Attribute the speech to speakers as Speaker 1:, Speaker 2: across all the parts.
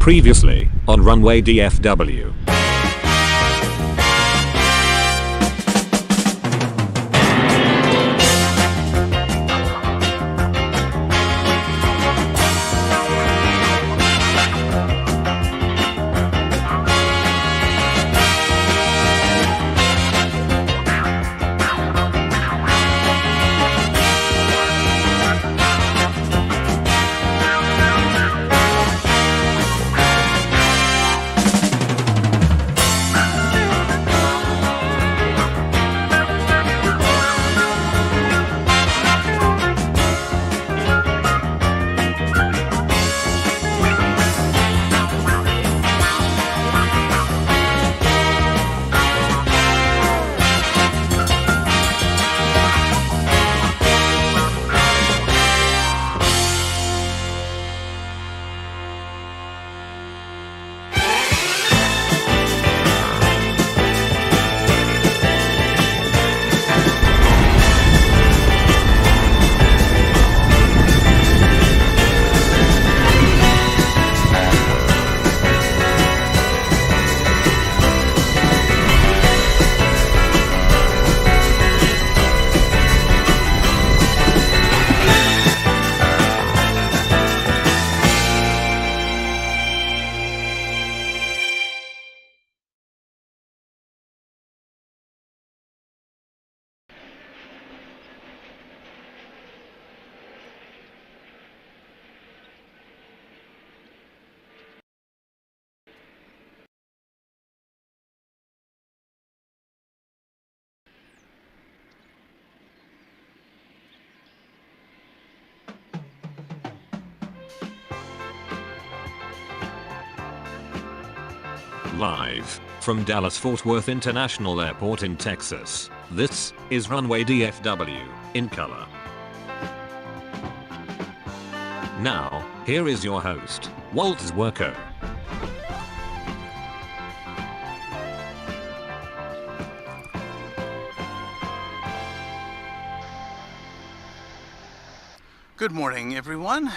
Speaker 1: Previously, on Runway DFW. Live from Dallas-Fort Worth International Airport in Texas, this is Runway DFW, in color. Now, here is your host, Walt Zwerko.
Speaker 2: Good morning, everyone.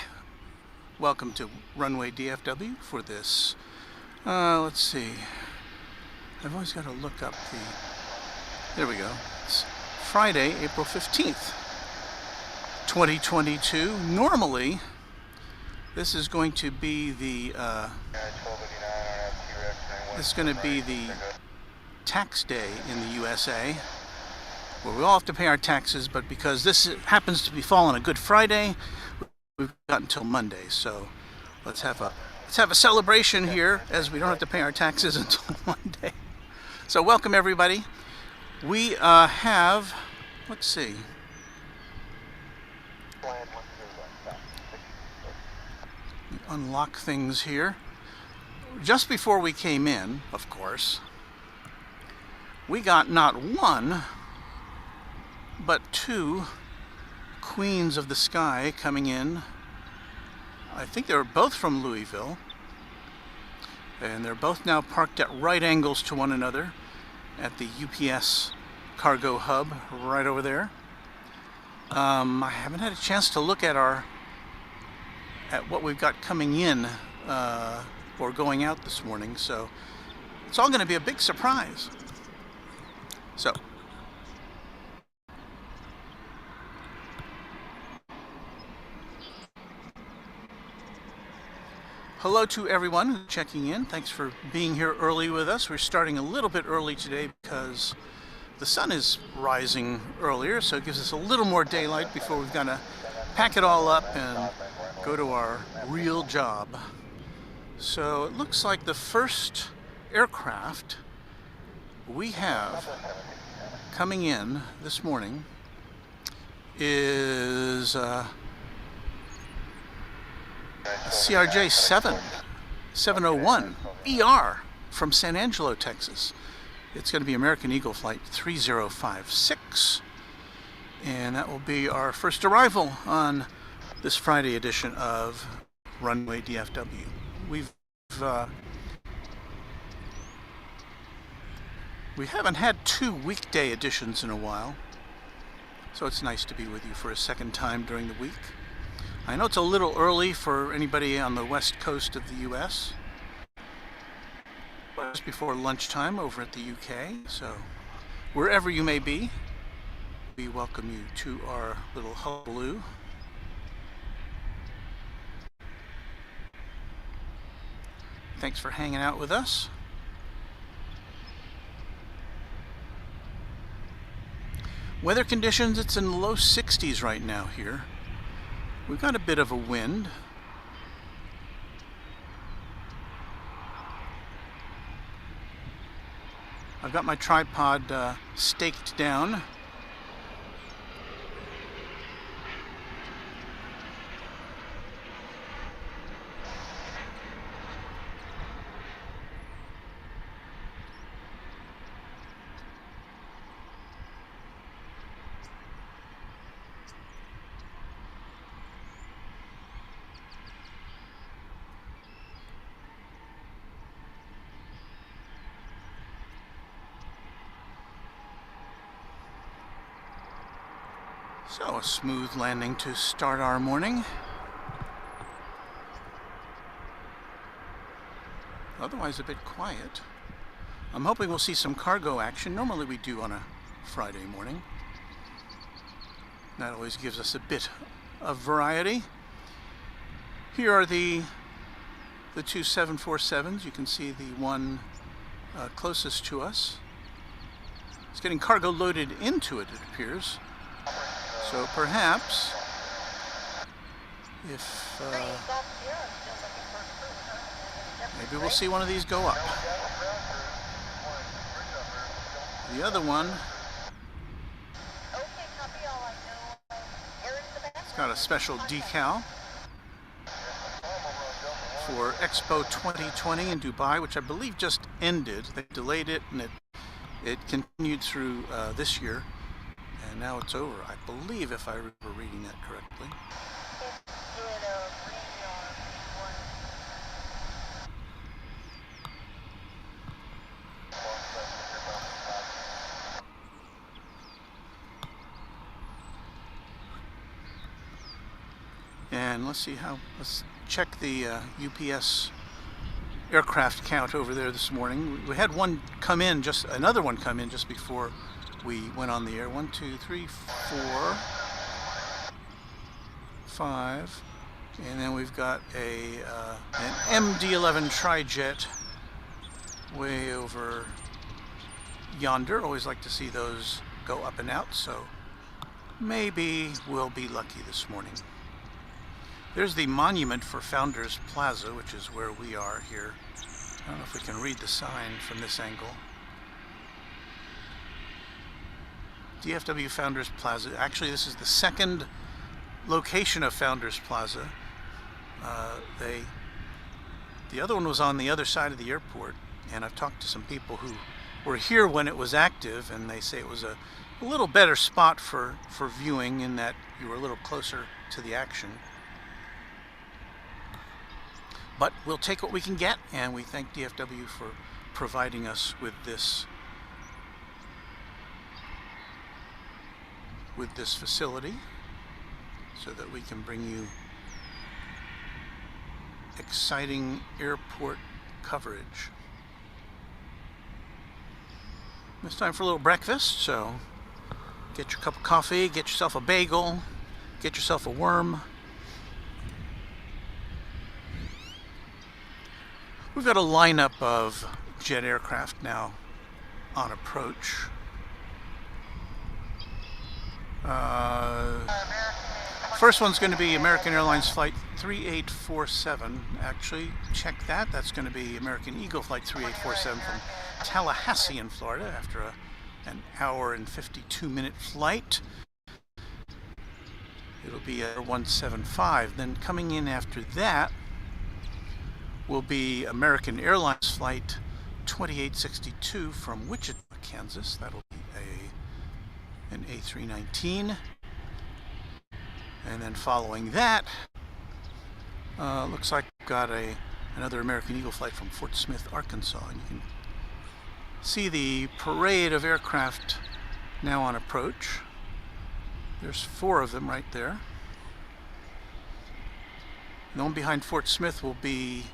Speaker 2: Welcome to Runway DFW for this. Let's see. I've always got to look up the... There we go. It's Friday, April 15th, 2022. Normally, this is going to be the tax day in the USA, where we all have to pay our taxes, but because this happens to be fall on a Good Friday, we've got until Monday. So let's have a celebration here, as we don't have to pay our taxes until Monday. So welcome, everybody. We have, let's see. Unlock things here. Just before we came in, of course, we got not one, but two queens of the sky coming in. I think they were both from Louisville, and they're both now parked at right angles to one another at the UPS cargo hub right over there. I haven't had a chance to look at what we've got coming in or going out this morning, so it's all going to be a big surprise. So hello to everyone who's checking in. Thanks for being here early with us. We're starting a little bit early today because the sun is rising earlier, so it gives us a little more daylight before we've got to pack it all up and go to our real job. So it looks like the first aircraft we have coming in this morning is CRJ 701 ER from San Angelo, Texas. It's going to be American Eagle Flight 3056, and that will be our first arrival on this Friday edition of Runway DFW. We haven't had two weekday editions in a while, so it's nice to be with you for a second time during the week. I know it's a little early for anybody on the west coast of the U.S., just before lunchtime over at the UK, so wherever you may be, we welcome you to our little hullabaloo. Thanks for hanging out with us. Weather conditions, it's in the low 60s right now here. We've got a bit of a wind. I've got my tripod staked down. So, a smooth landing to start our morning. Otherwise a bit quiet. I'm hoping we'll see some cargo action. Normally we do on a Friday morning. That always gives us a bit of variety. Here are the two 747s. You can see the one closest to us. It's getting cargo loaded into it, it appears. So perhaps, if maybe we'll see one of these go up. The other one, it's got a special decal for Expo 2020 in Dubai, which I believe just ended. They delayed it, and it continued through this year. And now it's over, I believe, if I remember reading that correctly. And let's check the UPS aircraft count over there this morning. We had another one come in just before we went on the air. 1, 2, 3, 4, 5, and then we've got an MD-11 tri-jet way over yonder. Always like to see those go up and out, so maybe we'll be lucky this morning. There's the monument for Founders Plaza, which is where we are here. I don't know if we can read the sign from this angle. DFW Founders Plaza. Actually, this is the second location of Founders Plaza. The other one was on the other side of the airport, and I've talked to some people who were here when it was active, and they say it was a little better spot for viewing, in that you were a little closer to the action. But we'll take what we can get, and we thank DFW for providing us with this facility so that we can bring you exciting airport coverage. It's time for a little breakfast, so get your cup of coffee, get yourself a bagel, get yourself a worm. We've got a lineup of jet aircraft now on approach. First one's going to be American Airlines Flight 3847. Actually, check that. That's going to be American Eagle Flight 3847 from Tallahassee in Florida after an hour and 52-minute flight. It'll be a 175. Then coming in after that will be American Airlines Flight 2862 from Wichita, Kansas. That'll be an A319. And then following that, looks like we've got another American Eagle flight from Fort Smith, Arkansas. And you can see the parade of aircraft now on approach. There's 4 of them right there. The one behind Fort Smith will be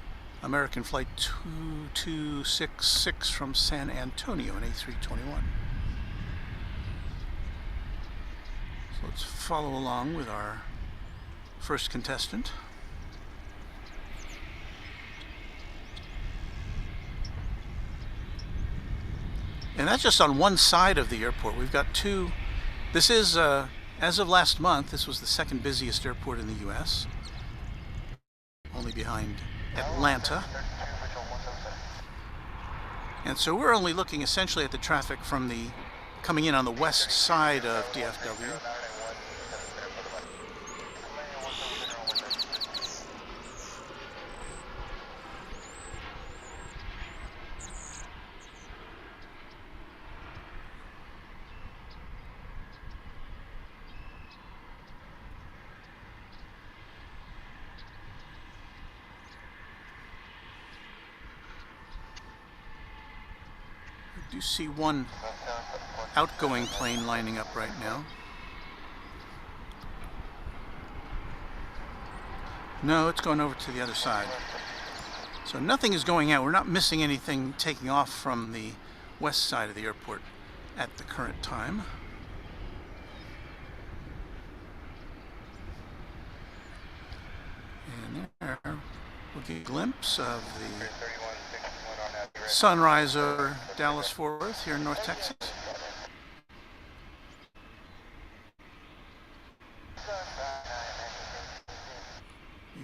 Speaker 2: American Flight 2266 from San Antonio in A321. So let's follow along with our first contestant. And that's just on one side of the airport. We've got two. This is, as of last month, this was the second busiest airport in the U.S., only behind Atlanta. And so we're only looking essentially at the traffic from the coming in on the west side of DFW. I do see one outgoing plane lining up right now. No, it's going over to the other side. So nothing is going out. We're not missing anything taking off from the west side of the airport at the current time. And there we'll get a glimpse of the sunrise over Dallas-Fort Worth here in North Texas.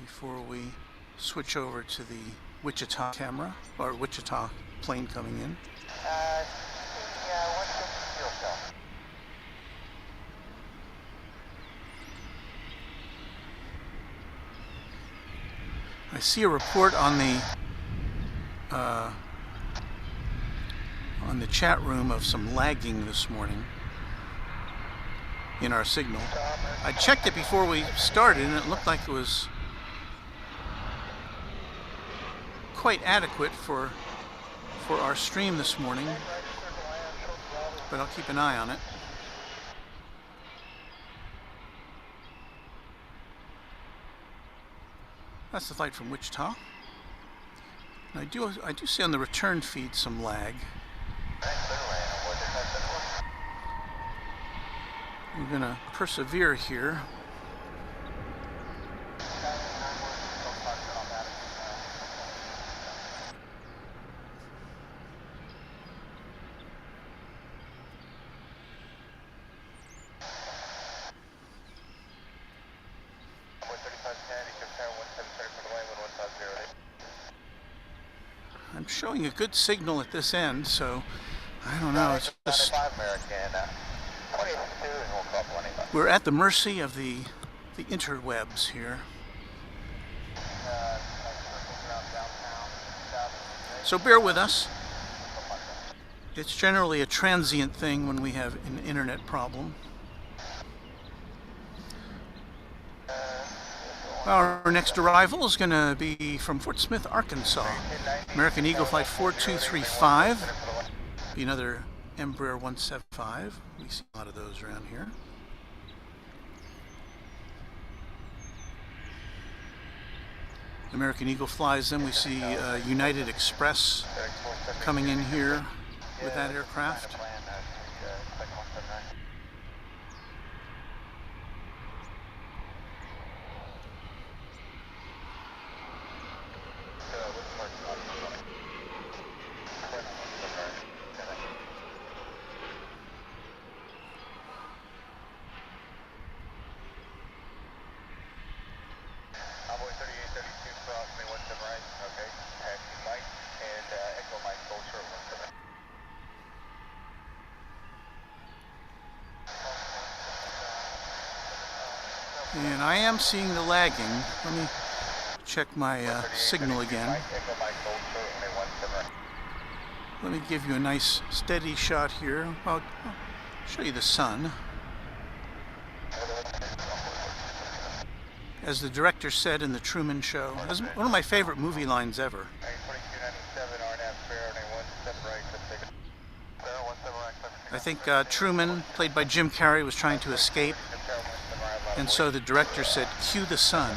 Speaker 2: Before we switch over to the Wichita camera, or Wichita plane coming in. I see a report on the chat room of some lagging this morning in our signal. I checked it before we started and it looked like it was quite adequate for our stream this morning, but I'll keep an eye on it. That's the flight from Wichita. And I do see on the return feed some lag. We're gonna persevere here. I'm showing a good signal at this end, so I don't know. It's just we're at the mercy of the interwebs here. So bear with us. It's generally a transient thing when we have an internet problem. Our next arrival is going to be from Fort Smith, Arkansas. American Eagle Flight 4235. Be another Embraer 175. We see a lot of those around here. American Eagle flies them. We see United Express coming in here with that aircraft. And I am seeing the lagging. Let me check my signal again. Let me give you a nice steady shot here. I'll show you the sun. As the director said in The Truman Show, that's one of my favorite movie lines ever. I think Truman, played by Jim Carrey, was trying to escape. And so the director said, "Cue the sun."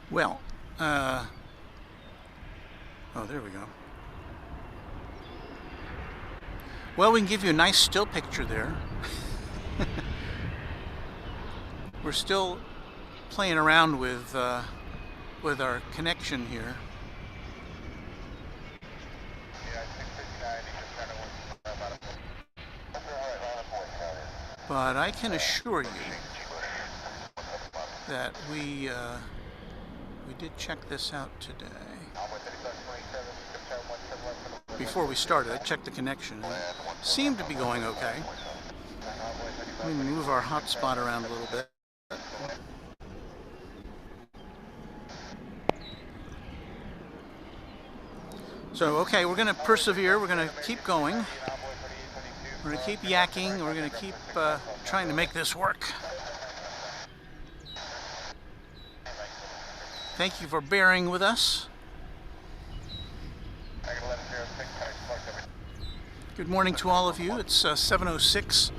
Speaker 2: Well, oh, there we go. Well, we can give you a nice still picture there. We're still playing around with our connection here. But I can assure you that we did check this out today. Before we started, I checked the connection. It seemed to be going okay. Let me move our hotspot around a little bit. So, okay, we're going to persevere. We're going to keep going. We're going to keep yakking. We're going to keep trying to make this work. Thank you for bearing with us. Good morning to all of you. It's 7:06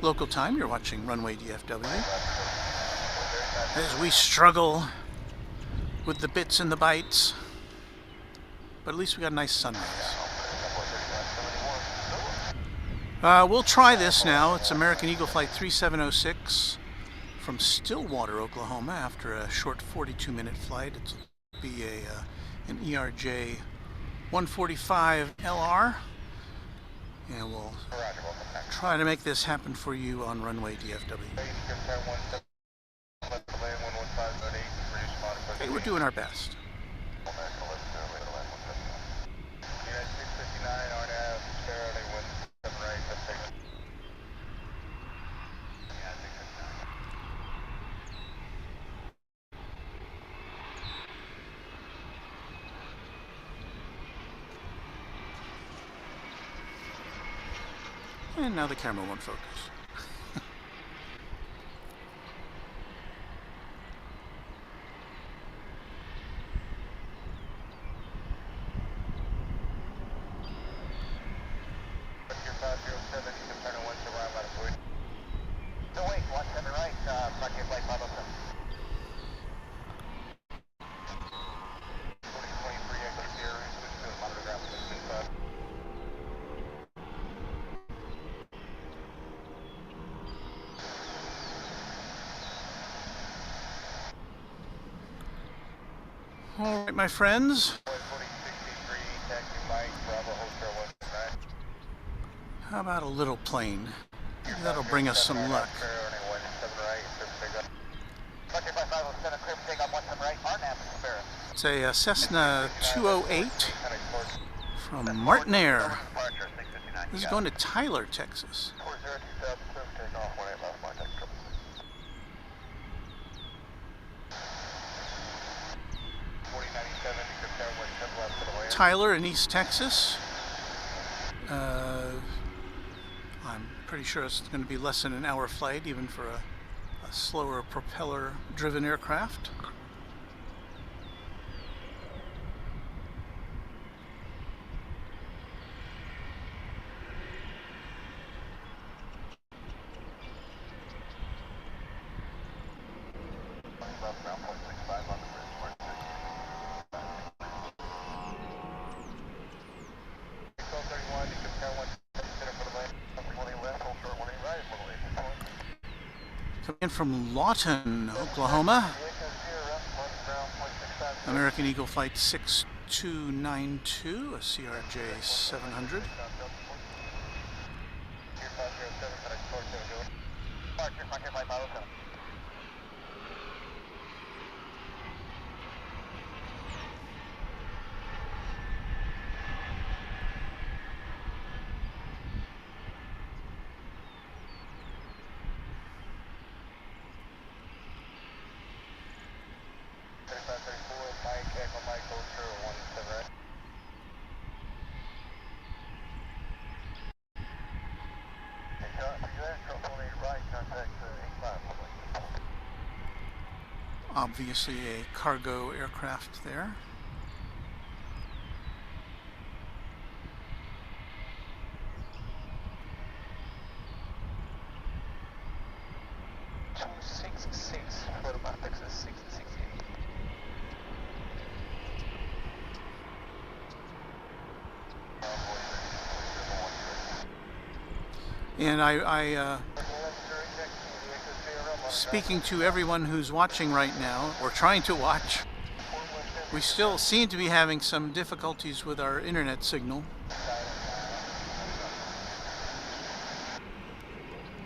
Speaker 2: local time. You're watching Runway DFW. As we struggle with the bits and the bytes. But at least we got a nice sunrise. We'll try this now. It's American Eagle Flight 3706 from Stillwater, Oklahoma, after a short 42-minute flight. It'll be an ERJ 145 LR. And we'll try to make this happen for you on Runway DFW. Okay, we're doing our best. And now the camera won't focus. All right, my friends. How about a little plane? Maybe that'll bring us some luck. It's a Cessna 208 from Martin Air. This is going to Tyler, Texas. Tyler in East Texas. I'm pretty sure it's going to be less than an hour flight, even for a slower propeller-driven aircraft. Coming in from Lawton, Oklahoma, American Eagle Flight 6292, a CRJ 700. Obviously a cargo aircraft there. And speaking to everyone who's watching right now, or trying to watch, we still seem to be having some difficulties with our internet signal.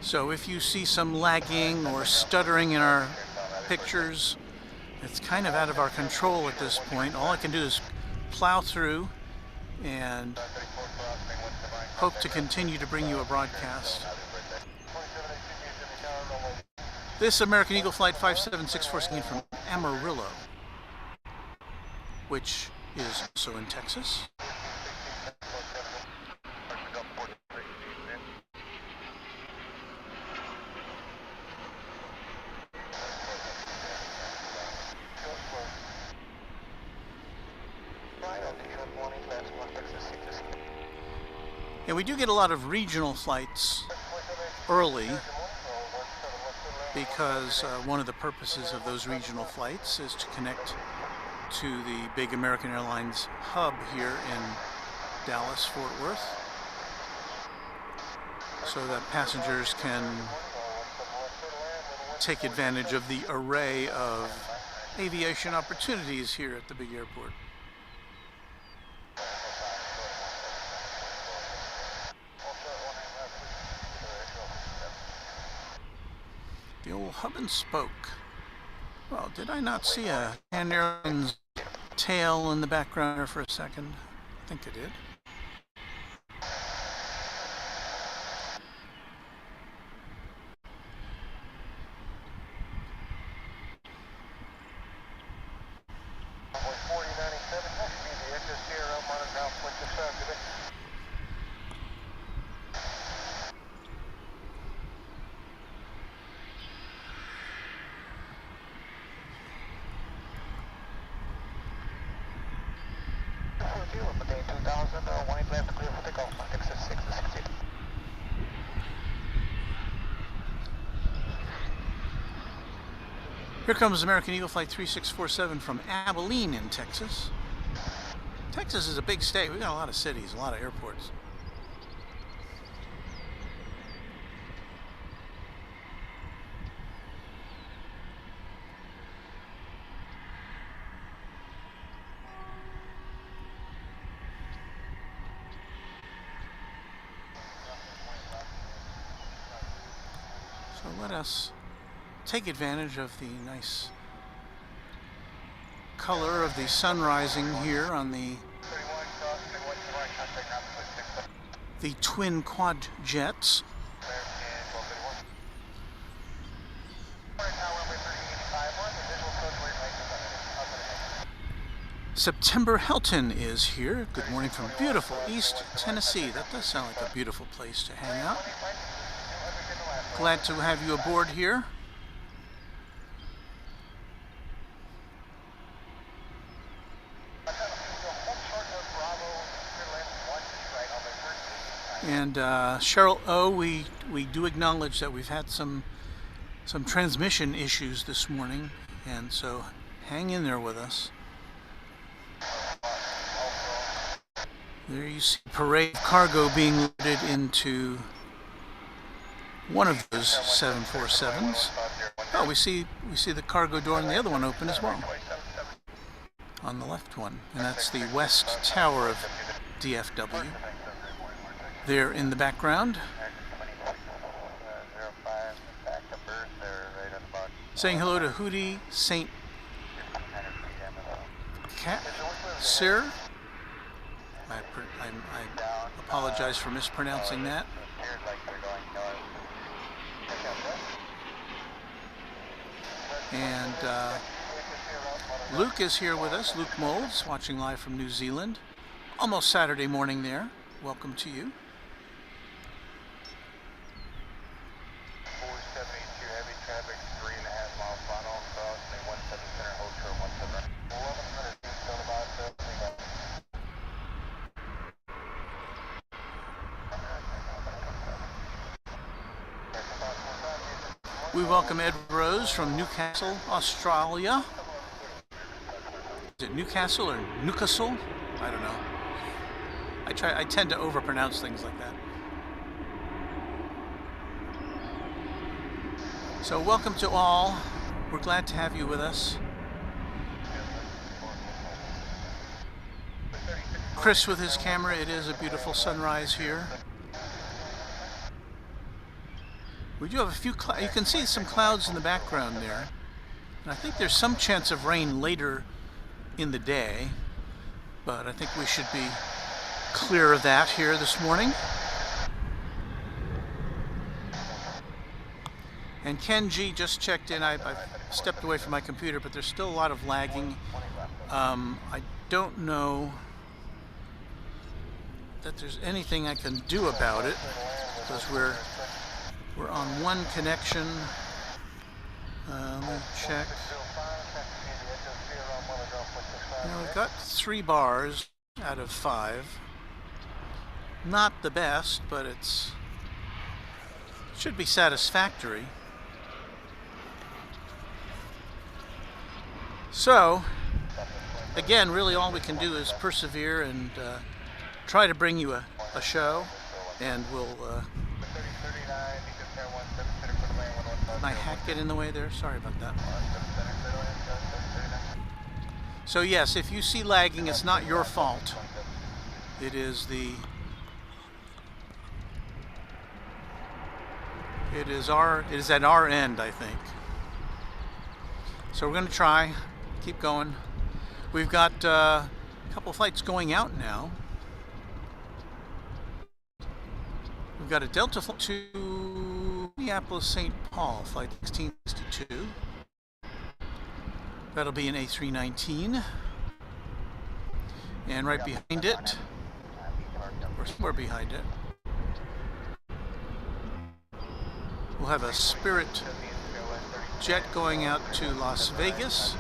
Speaker 2: So if you see some lagging or stuttering in our pictures, it's kind of out of our control at this point. All I can do is plow through and hope to continue to bring you a broadcast. This American Eagle Flight 5764 came from Amarillo, which is also in Texas. And we do get a lot of regional flights early, because one of the purposes of those regional flights is to connect to the big American Airlines hub here in Dallas, Fort Worth, so that passengers can take advantage of the array of aviation opportunities here at the big airport. The old hub and spoke. Well, did I not see a Pan Airlines tail in the background there for a second? I think I did. Here comes American Eagle Flight 3647 from Abilene in Texas. Texas is a big state. We've got a lot of cities, a lot of airports. So let us take advantage of the nice color of the sun rising here on the twin quad jets. September Helton is here. Good morning from beautiful East Tennessee. That does sound like a beautiful place to hang out. Glad to have you aboard here. And Cheryl O, we do acknowledge that we've had some transmission issues this morning, and so hang in there with us. There you see parade cargo being loaded into one of those 747s. Oh, we see the cargo door and the other one open as well. On the left one, and that's the west tower of DFW. There in the background. Saying hello to Hootie St. Sir. I apologize for mispronouncing that. And Luke is here with us. Luke Molds, watching live from New Zealand. Almost Saturday morning there. Welcome to you.
Speaker 3: 472 heavy traffic, 3.5 mile final, cross 17 center, hold short 17. 1100 still about 17.
Speaker 2: We welcome Ed Rose from Newcastle, Australia. Is it Newcastle or Newcastle? I don't know. I tend to overpronounce things like that. So welcome to all. We're glad to have you with us. Chris with his camera. It is a beautiful sunrise here. We do have a few clouds. You can see some clouds in the background there. And I think there's some chance of rain later in the day, but I think we should be clear of that here this morning. And Ken G just checked in. I've stepped away from my computer, but there's still a lot of lagging. I don't know that there's anything I can do about it because we're on one connection. Let me check. We've got 3 bars out of 5. Not the best, but it should be satisfactory. So, again, really all we can do is persevere and try to bring you a show, and we'll... Did my hat get in the way there? Sorry about that. So yes, if you see lagging, it's not your fault. It is at our end, I think. So we're going to try, keep going. We've got a couple flights going out now. We've got a Delta flight to Minneapolis St. Paul, flight 1662. That'll be an A319. And right behind it, or somewhere behind it, we'll have a Spirit jet going out to Las Vegas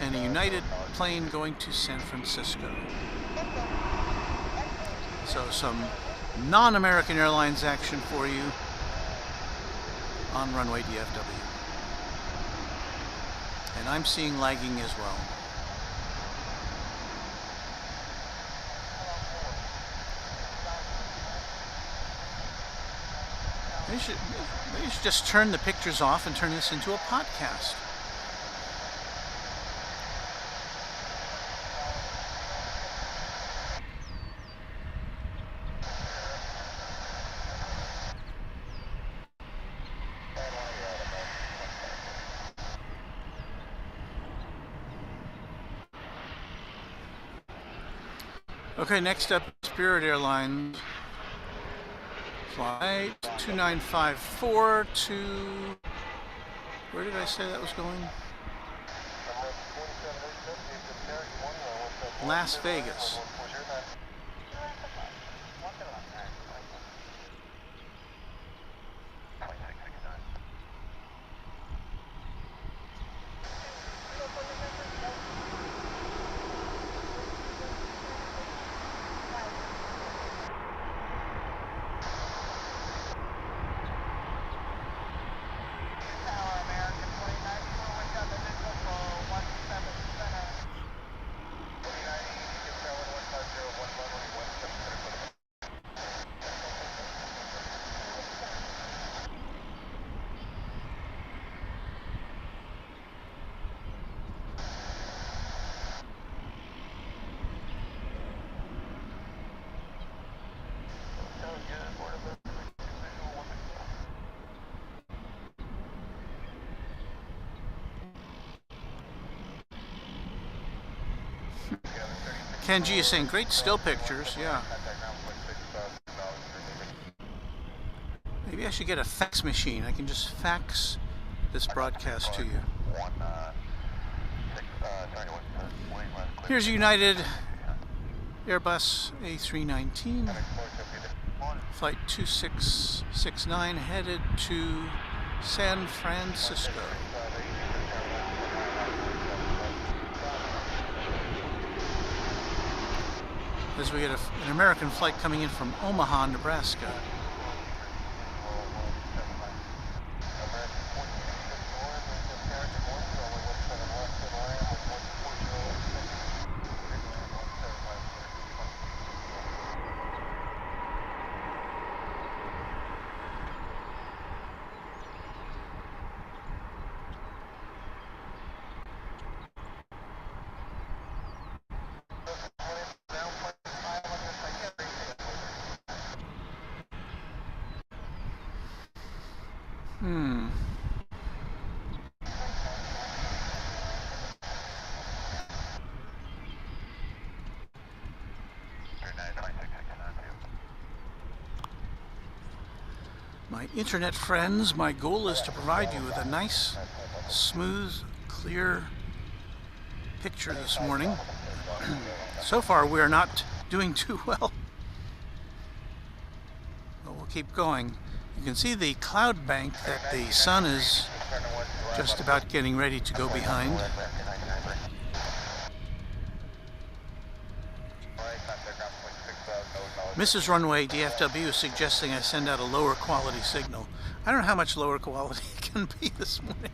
Speaker 2: and a United plane going to San Francisco. So some non-American Airlines action for you on Runway DFW. And I'm seeing lagging as well. Maybe you should just turn the pictures off and turn this into a podcast. Okay, next up, Spirit Airlines. Flight 2954 to... Where did I say that was going? Las Vegas. Kenji is saying great still pictures, yeah. Maybe I should get a fax machine. I can just fax this broadcast to you. Here's United Airbus A319, flight 2669, headed to San Francisco. As we get an American flight coming in from Omaha, Nebraska. My internet friends, my goal is to provide you with a nice, smooth, clear picture this morning. So far, we are not doing too well. But we'll keep going. You can see the cloud bank that the sun is just about getting ready to go behind. Mrs. Runway DFW is suggesting I send out a lower quality signal. I don't know how much lower quality it can be this morning.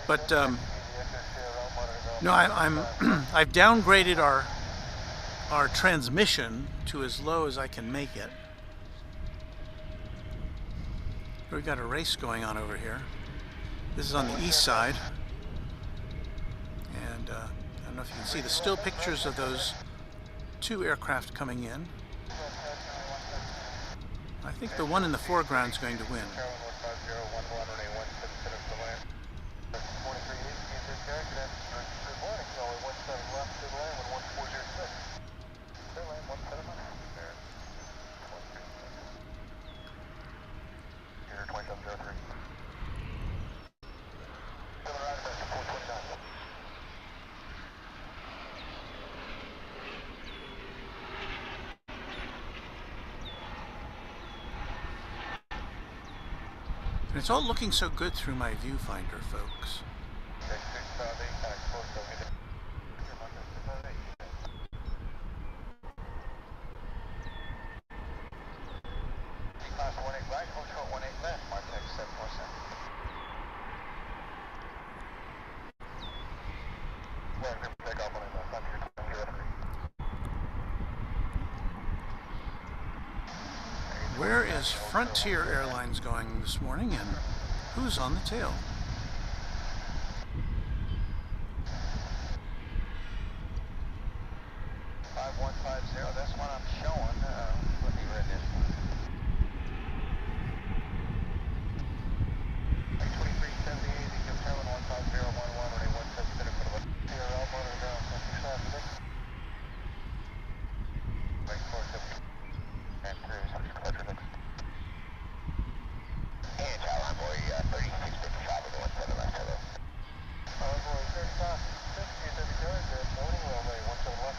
Speaker 2: But no, I've downgraded our transmission to as low as I can make it. We've got a race going on over here. This is on the east side. And I don't know if you can see the still pictures of those two aircraft coming in. I think the one in the foreground is going to win. And it's all looking so good through my viewfinder, folks. Where is Frontier Airlines going this morning, and who's on the tail?
Speaker 3: That's what I'm showing. Let me read this. 2378, Eco Terminal 15011, runway 17 center for the TRL motor ground, center traffic. Right 470. And cruise, and child envoy 3650 traffic, 17 left to this. Envoy 3550, good morning, runway 17 left.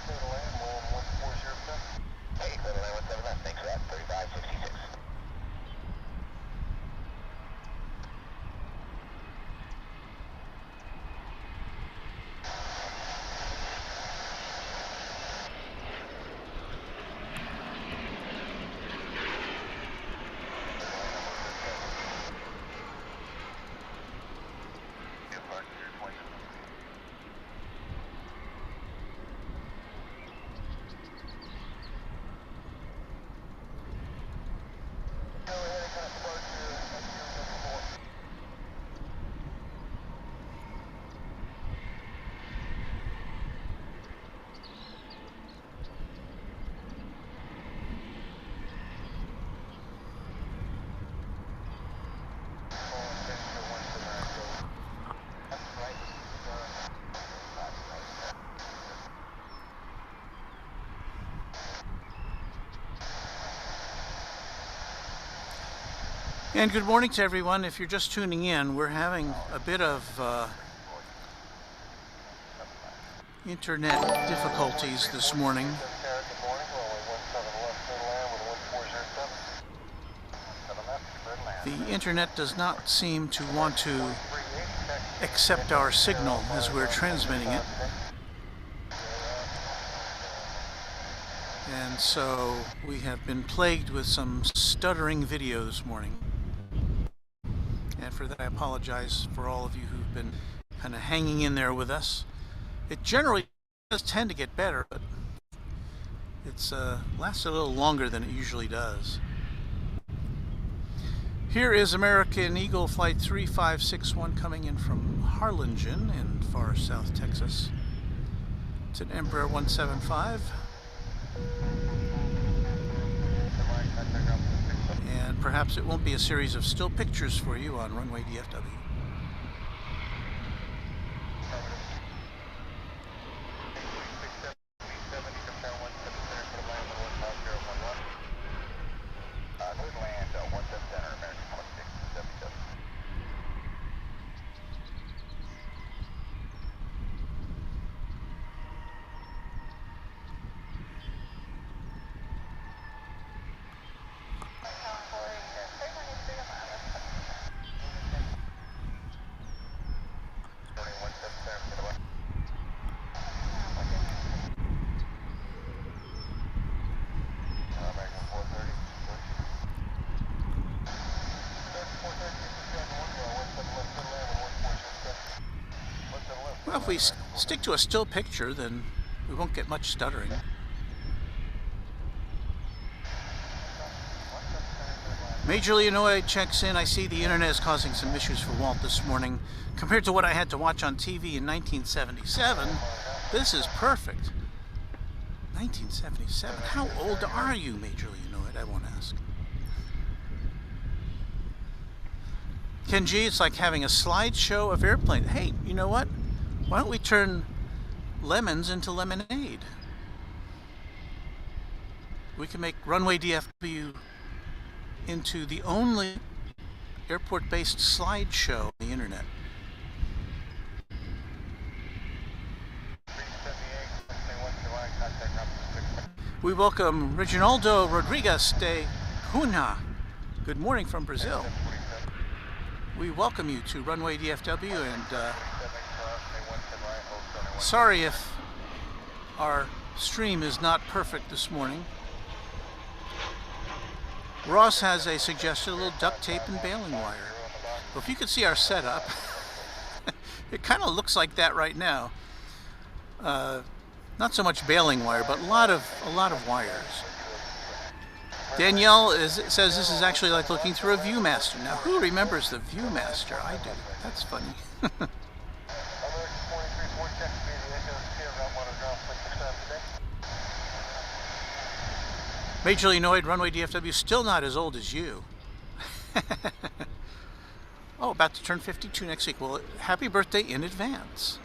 Speaker 2: And good morning to everyone. If you're just tuning in, we're having a bit of internet difficulties this morning. The internet does not seem to want to accept our signal as we're transmitting it. And so we have been plagued with some stuttering video this morning. And for that, I apologize for all of you who've been kind of hanging in there with us. It generally does tend to get better, but it's lasted a little longer than it usually does. Here is American Eagle Flight 3561 coming in from Harlingen in far South Texas. It's an Embraer 175. And perhaps it won't be a series of still pictures for you on Runway DFW. Well, if we stick to a still picture, then we won't get much stuttering. Major Illinois checks in. I see the internet is causing some issues for Walt this morning. Compared to what I had to watch on TV in 1977, this is perfect. 1977? How old are you, Major Illinois? I won't ask. Ken G, it's like having a slideshow of airplanes. Hey, you know what? Why don't we turn lemons into lemonade? We can make Runway DFW into the only airport-based slideshow on the internet. We welcome Reginaldo Rodriguez de Cunha. Good morning from Brazil. We welcome you to Runway DFW, and sorry if our stream is not perfect this morning. Ross has a suggestion, a little duct tape and baling wire. Well, if you could see our setup, it kind of looks like that right now. Not so much baling wire, but a lot of wires. Danielle says this is actually like looking through a Viewmaster. Now, who remembers the Viewmaster? I do. That's funny. Majorly annoyed, Runway DFW still not as old as you. Oh, about to turn 52 next week. Well, happy birthday in advance.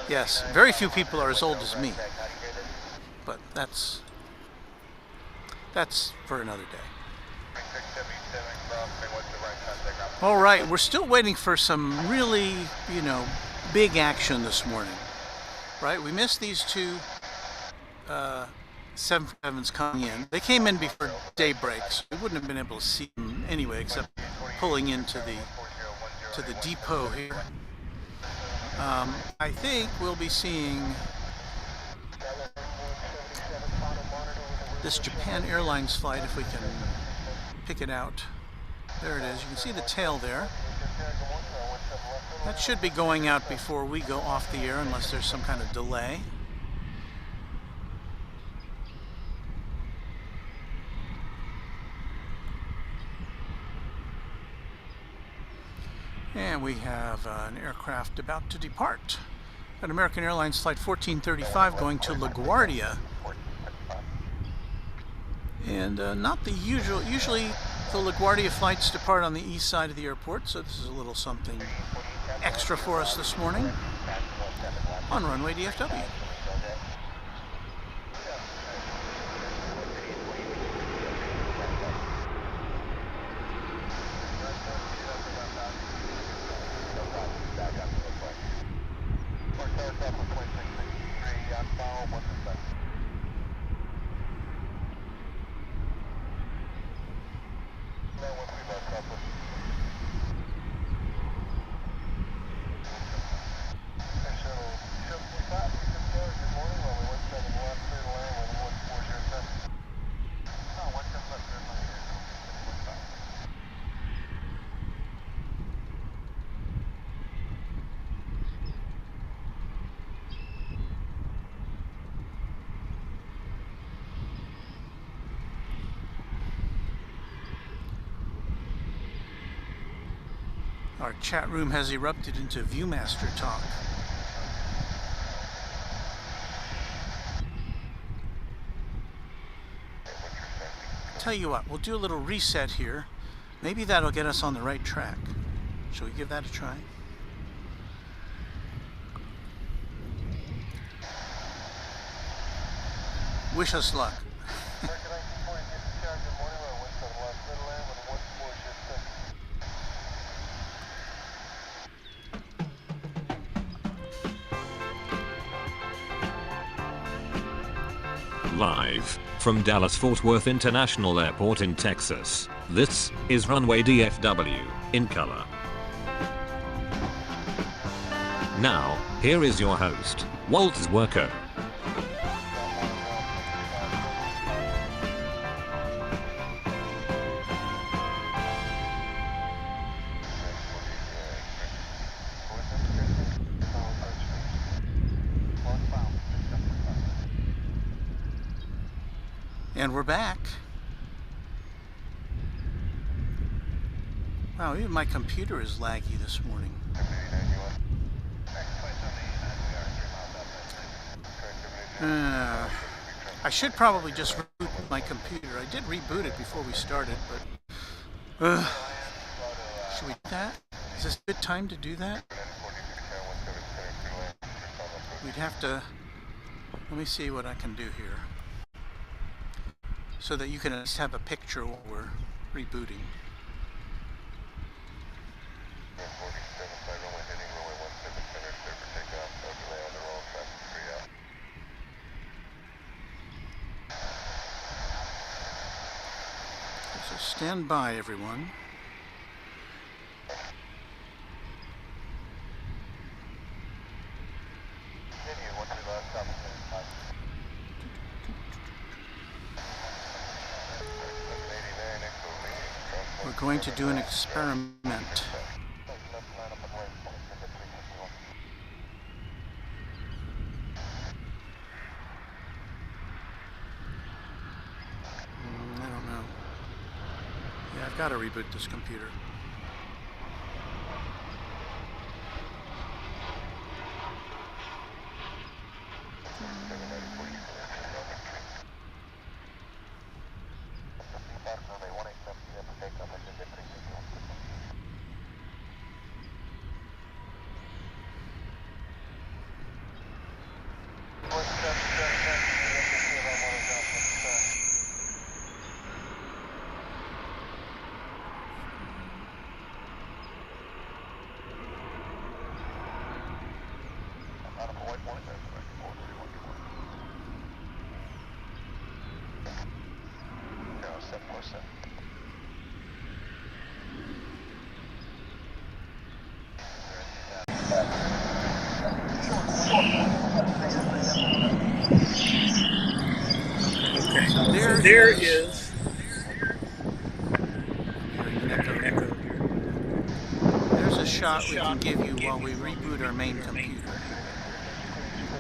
Speaker 2: Yes, very few people are as old as me. But that's for another day. All right, we're still waiting for some really, big action this morning. Right? We missed these two 747s coming in. They came in before daybreak, so we wouldn't have been able to see them anyway, except pulling into the depot here. I think we'll be seeing this Japan Airlines flight, if we can pick it out. There it is. You can see the tail there. That should be going out before we go off the air, unless there's some kind of delay. And we have an aircraft about to depart. An American Airlines Flight 1435 going to LaGuardia. And not the usual. Usually the LaGuardia flights depart on the east side of the airport, so this is a little something extra for us this morning on Runway DFW. Our chat room has erupted into Viewmaster talk. Tell you what, we'll do a little reset here. Maybe that'll get us on the right track. Shall we give that a try? Wish us luck.
Speaker 1: Live from Dallas-Fort Worth International Airport in Texas, this is Runway DFW, in color. Now, here is your host, Walt Zwerko.
Speaker 2: And we're back. Wow, even my computer is laggy this morning. I should probably just reboot my computer. I did reboot it before we started, but should we do that? Is this a good time to do that? We'd have to, let me see what I can do here, so that you can just have a picture while we're rebooting. So stand by, everyone. We're going to do an experiment. I don't know. Yeah, I've got to reboot this computer. There is. There's a shot we can give you while we reboot our main computer.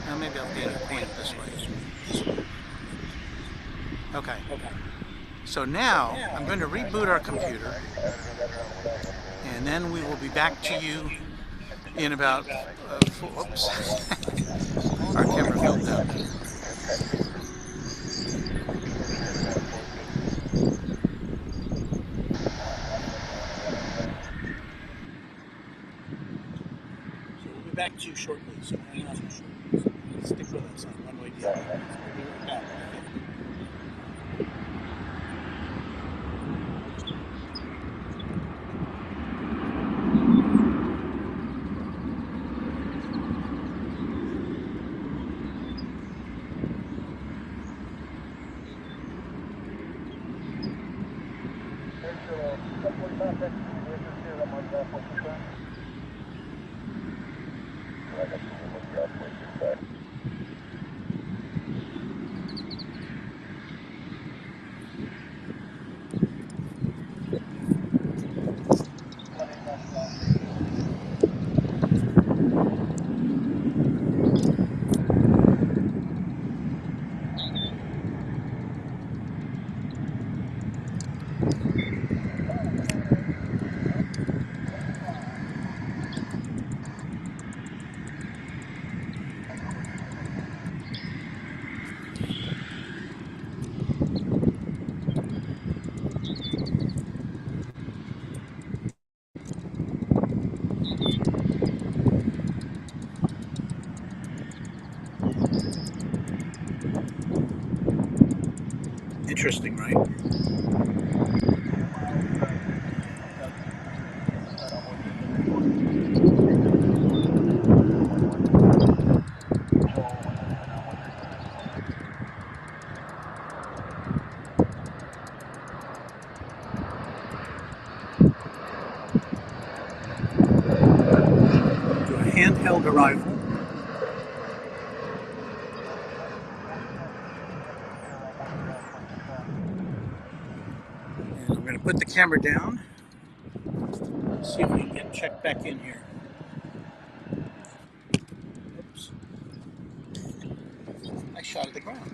Speaker 2: Now maybe I'll get it pointed this way. Okay. So now I'm going to reboot our computer, and then we will be back to you in about. Oops. Our camera fell down. Back to you shortly, so hang on shortly. Stick with us on Runway DFW. We'll be right back. Interesting, right? To a handheld arrival. And I'm going to put the camera down. See if we can get checked back in here. Oops. I shot at the ground.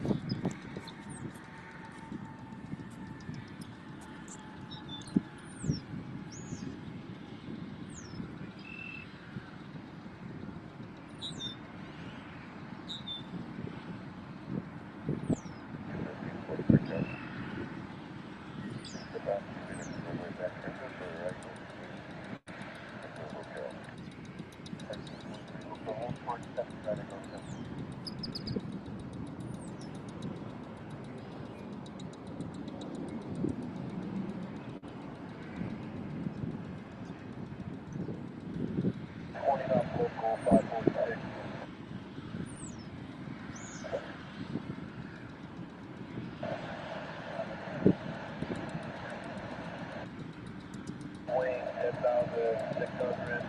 Speaker 3: Wing 10,600,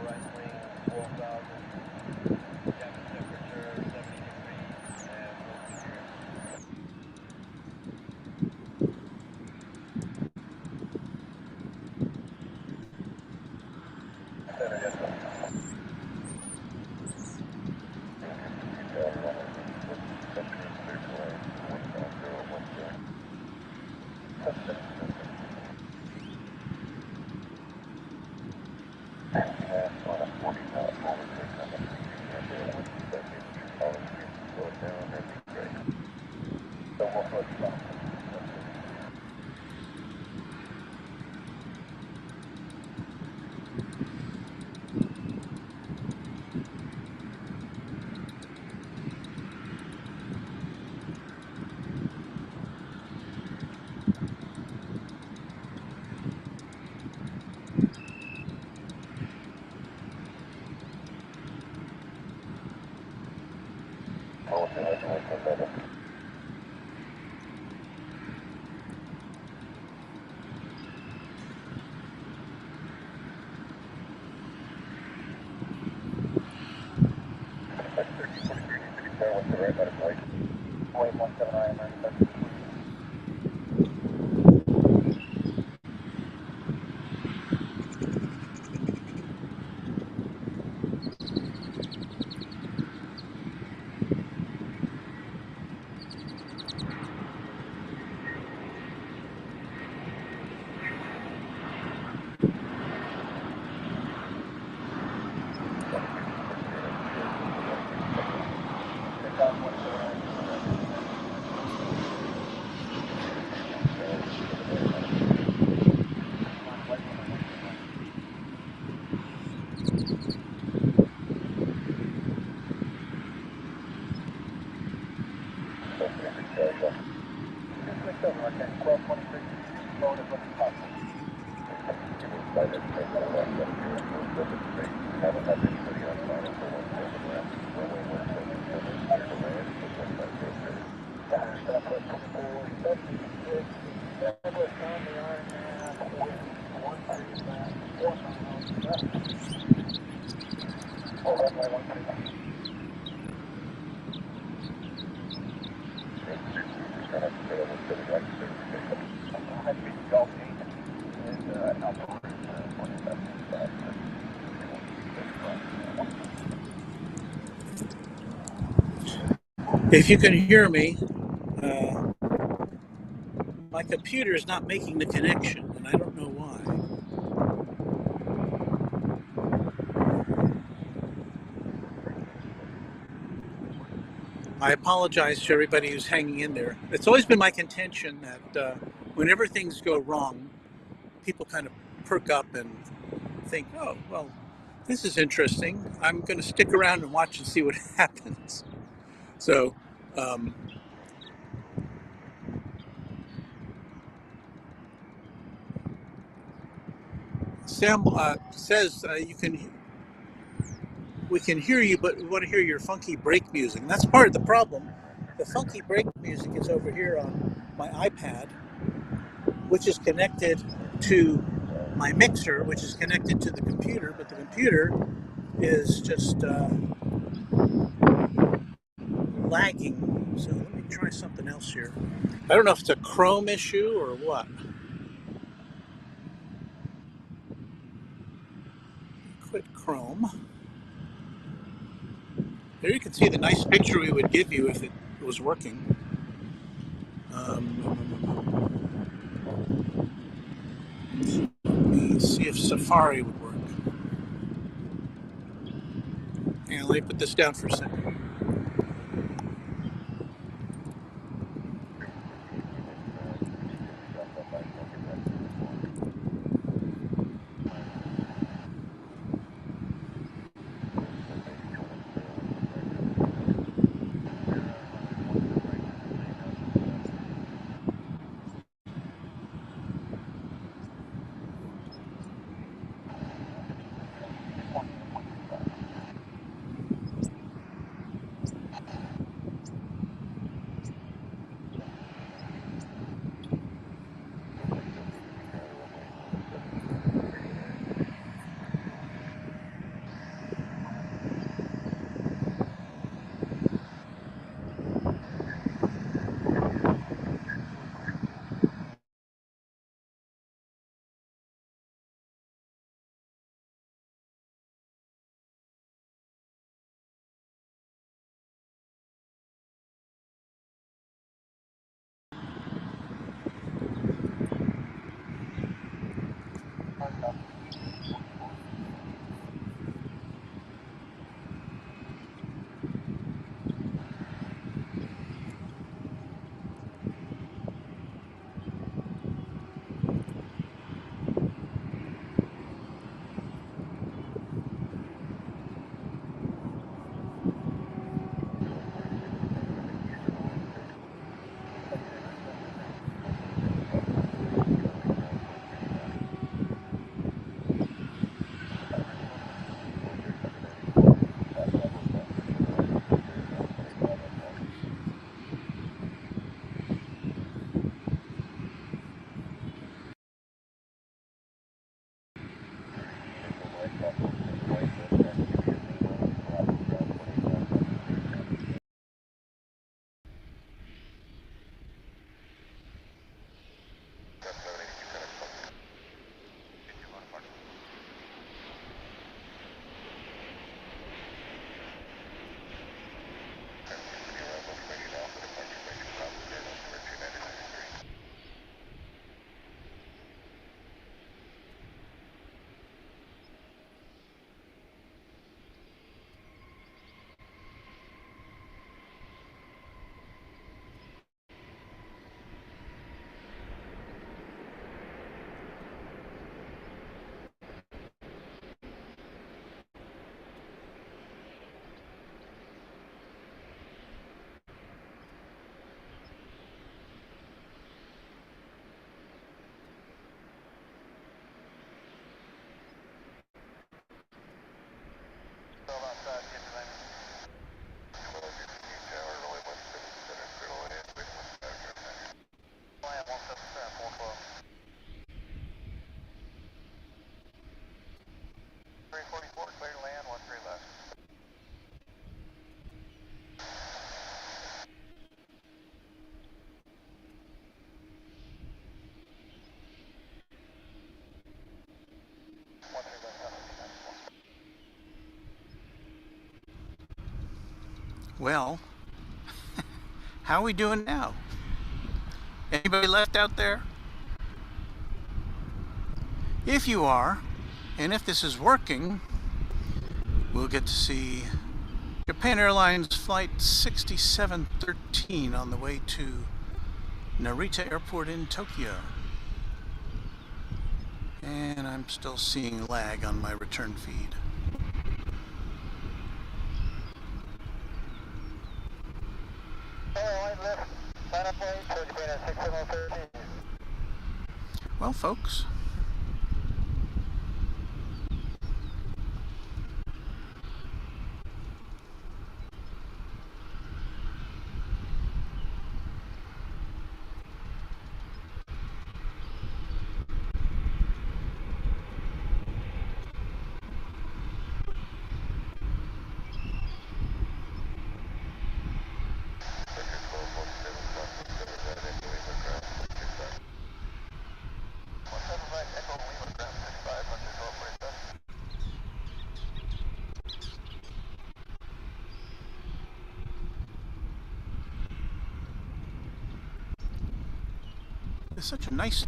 Speaker 3: right wing 12,000, cabin temperature 70 degrees, and center, yes, sir. If you can hear me, my computer is not making the connection, and I don't know why. I apologize to everybody who's hanging in there. It's always been my contention that whenever things go wrong, people kind of perk up and think, oh, well, this is interesting. I'm going to stick around and watch and see what happens. So Sam says we can hear you, but we want to hear your funky brake music. And that's part of the problem. The funky brake music is over here on my iPad, which is connected to my mixer, which is connected to the computer, but the computer is just lagging. So let me try something else here. I don't know if it's a Chrome issue or what. Quit Chrome. There you can see the nice picture we would give you if it was working. Let me see if Safari would work. And let me put this down for a second.
Speaker 2: Well, how are we doing now? Anybody left out there? If you are, and if this is working, we'll get to see Japan Airlines Flight 6713 on the way to Narita Airport in Tokyo. And I'm still seeing lag on my return feed. Well, folks,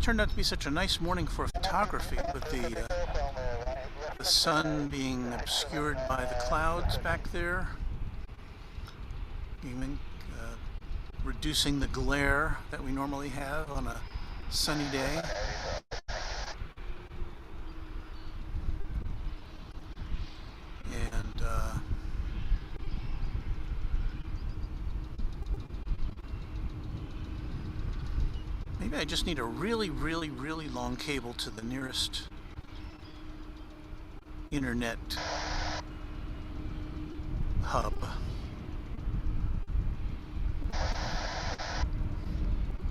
Speaker 2: turned out to be such a nice morning for photography with the sun being obscured by the clouds back there, even reducing the glare that we normally have on a sunny day. And maybe I just need a really, really, really long cable to the nearest internet hub.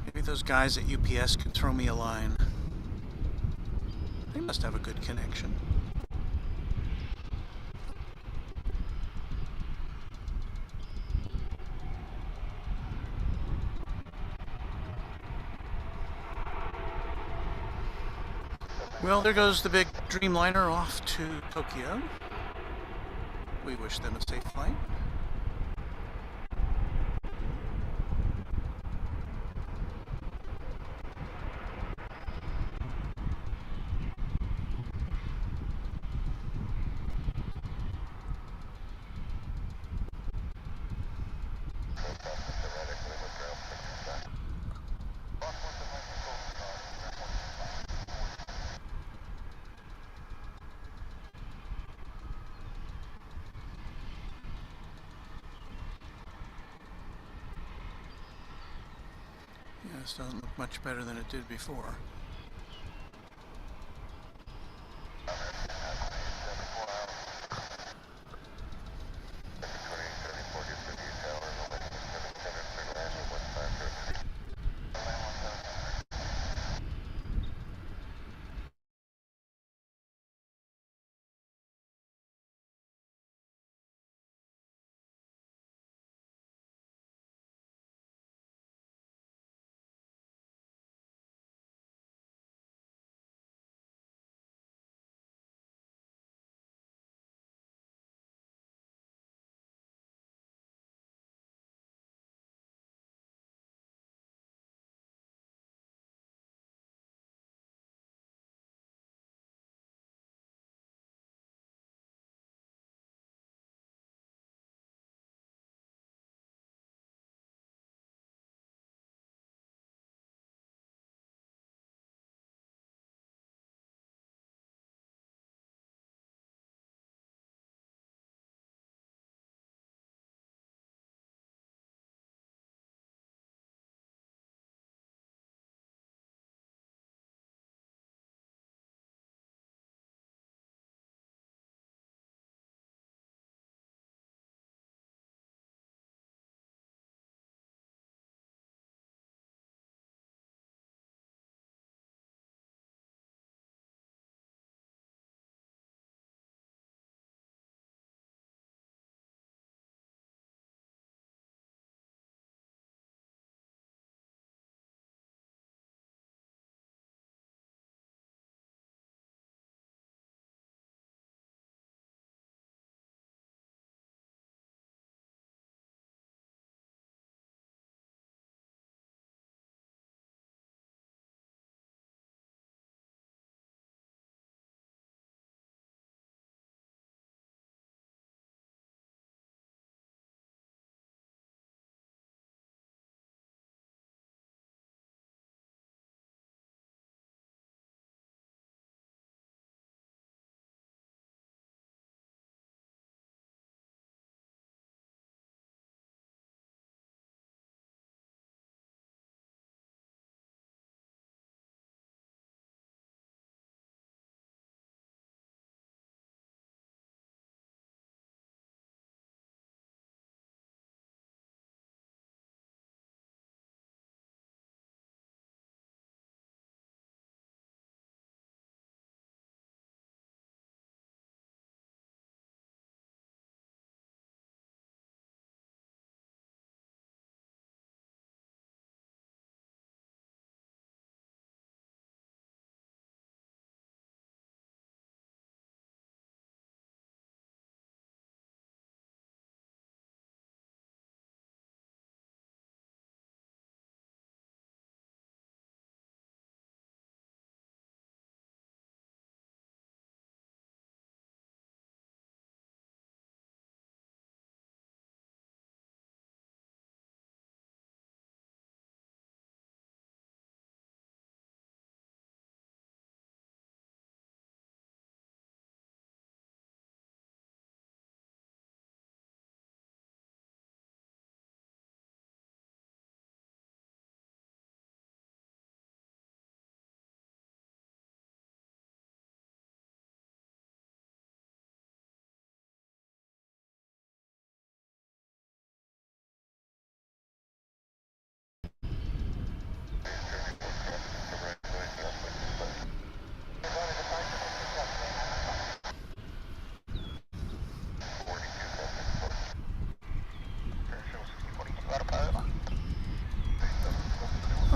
Speaker 2: Maybe those guys at UPS could throw me a line. They must have a good connection. Well, there goes the big Dreamliner off to Tokyo. We wish them a safe flight. Yeah, this doesn't look much better than it did before.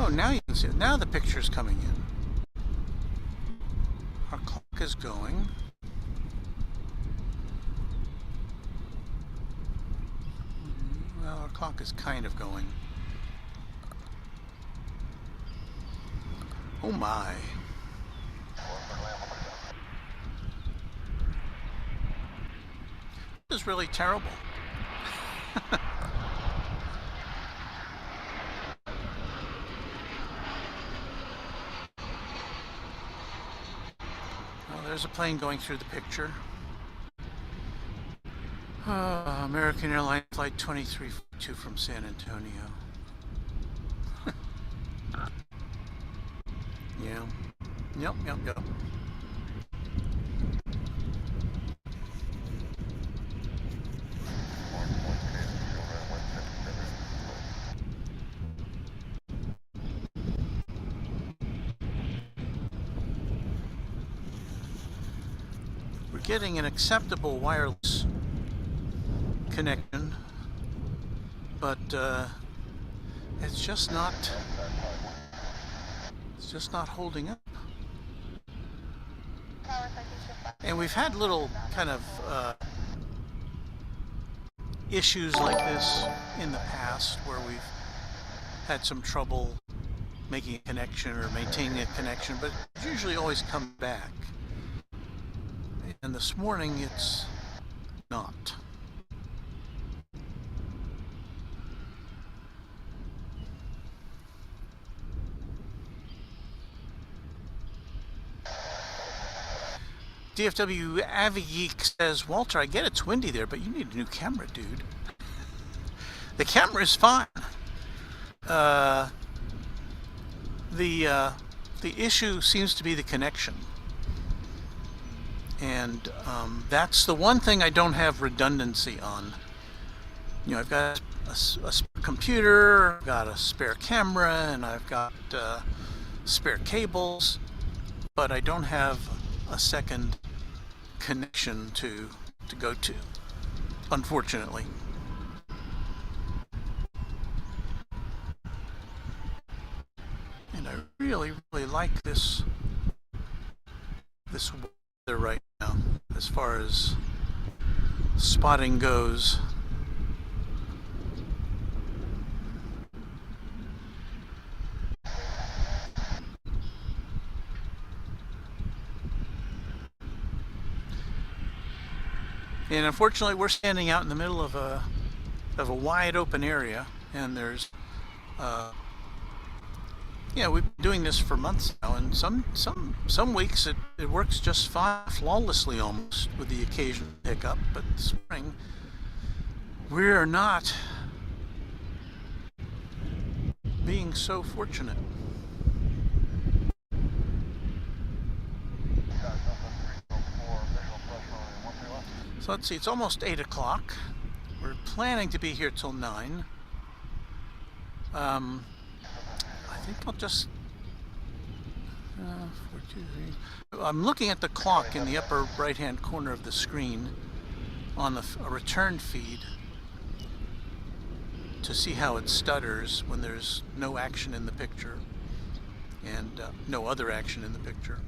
Speaker 2: Oh, now you can see it. Now the picture's coming in. Our clock is going. Well, our clock is kind of going. Oh my. This is really terrible. Well, there's a plane going through the picture. American Airlines Flight 2342 from San Antonio. Yeah. Yep. We're getting an acceptable wireless connection, but it's just not holding up. And we've had little kind of issues like this in the past where we've had some trouble making a connection or maintaining a connection, but it's usually always come back. And this morning it's not. DFW Avigeek says, Walter, I get it's windy there, but you need a new camera, dude. The camera is fine. The issue seems to be the connection. And that's the one thing I don't have redundancy on. You know, I've got a spare computer, I've got a spare camera, and I've got spare cables, but I don't have a second connection to go to, unfortunately. And I really like this weather right now as far as spotting goes. And unfortunately, we're standing out in the middle of a wide open area, and there's yeah, we've been doing this for months now, and some weeks it works just fine, flawlessly almost, with the occasional hiccup. But this morning, we're not being so fortunate. So let's see, it's almost 8 o'clock. We're planning to be here till 9. I think I'll just... 4, 2, 3. I'm looking at the clock in the upper right-hand corner of the screen on a return feed to see how it stutters when there's no action in the picture and no other action in the picture.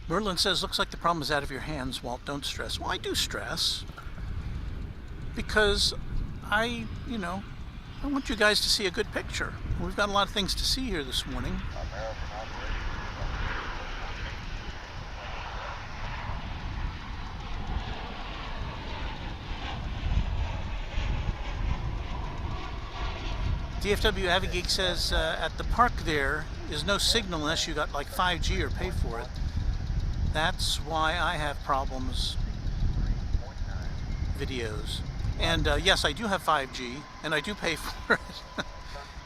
Speaker 2: Merlin says, looks like the problem is out of your hands, Walt. Don't stress. Well, I do stress because I want you guys to see a good picture. We've got a lot of things to see here this morning. DFW Avigeek says at the park there is no signal unless you got like 5G or pay for it. That's why I have problems videos. And yes, I do have 5G, and I do pay for it.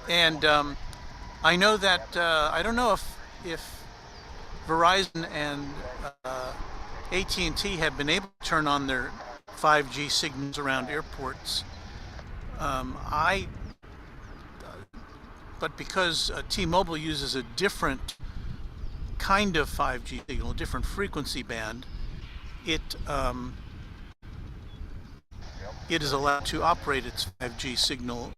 Speaker 2: And I know that I don't know if Verizon and AT&T have been able to turn on their 5G signals around airports. But because T-Mobile uses a different kind of 5G signal, a different frequency band, it is allowed to operate its 5G signal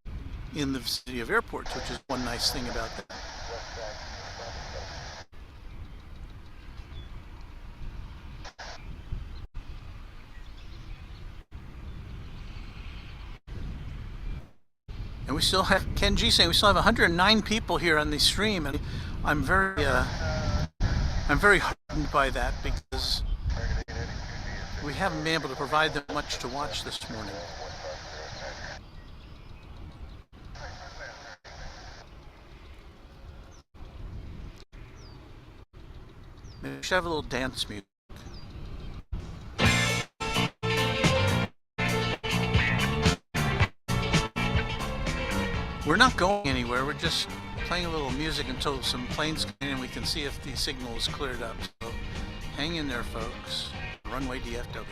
Speaker 2: in the vicinity of airports, which is one nice thing about that. And we still have, Ken G saying, we still have 109 people here on the stream, and I'm very heartened by that because we haven't been able to provide them much to watch this morning. Maybe we should have a little dance music. We're not going anywhere, we're just playing a little music until some planes come in and we can see if the signal is cleared up. So hang in there, folks. Runway DFW.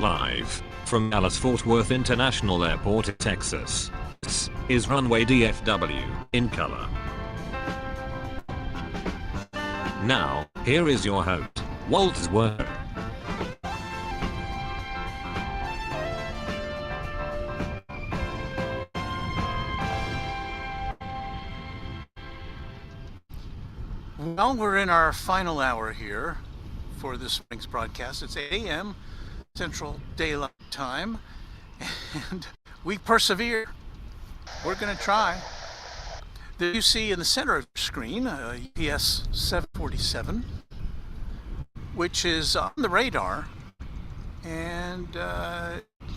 Speaker 1: Live from Dallas-Fort Worth International Airport in Texas, this is Runway DFW in color. Now, here is your host, Waltz Werner.
Speaker 2: Well, we're in our final hour here for this morning's broadcast. It's 8 a.m. Central Daylight Time, and we persevere. We're going to try. There you see in the center of the screen UPS 747, which is on the radar, and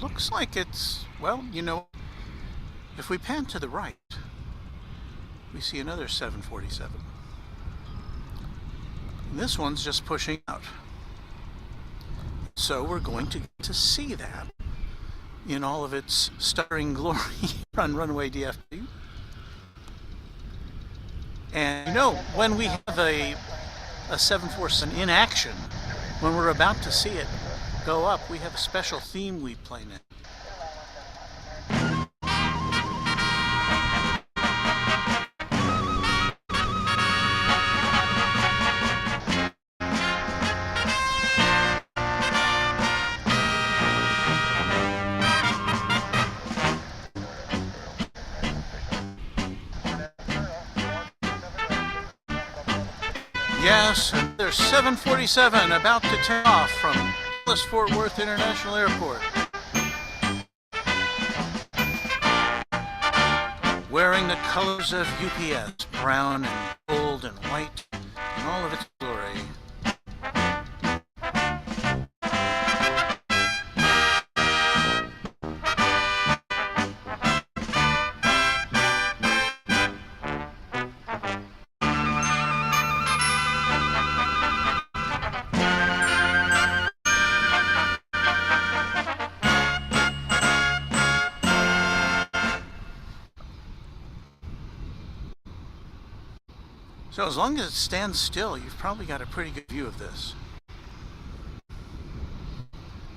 Speaker 2: looks like it's, well, you know, if we pan to the right, we see another 747. This one's just pushing out. So we're going to get to see that in all of its starring glory on Runway DFW. And you know, when we have a 747 in action, when we're about to see it go up, we have a special theme we play now. Yes, there's 747 about to take off from Dallas-Fort Worth International Airport. Wearing the colors of UPS, brown and gold and white, in all of its glory. So as long as it stands still, you've probably got a pretty good view of this.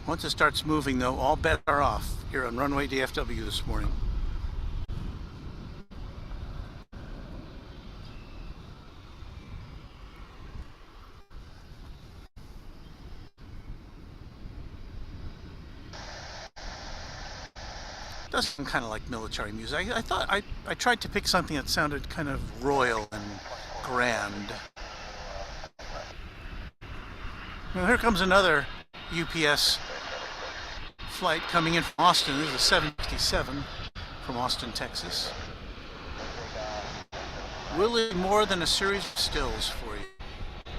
Speaker 2: Once it starts moving, though, all bets are off here on Runway DFW this morning. Does sound kind of like military music. I thought I tried to pick something that sounded kind of royal and grand. Well, here comes another UPS flight coming in from Austin. This is a 757 from Austin, Texas. Will it be more than a series of stills for you?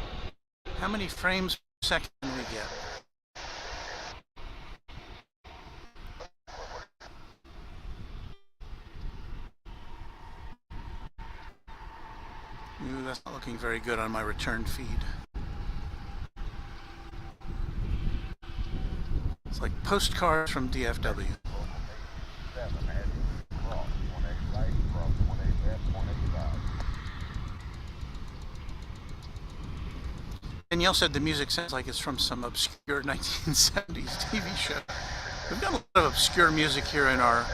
Speaker 2: How many frames per second can we get? Ooh, that's not looking very good on my return feed. It's like postcards from DFW. Danielle said the music sounds like it's from some obscure 1970s TV show. We've got a lot of obscure music here in our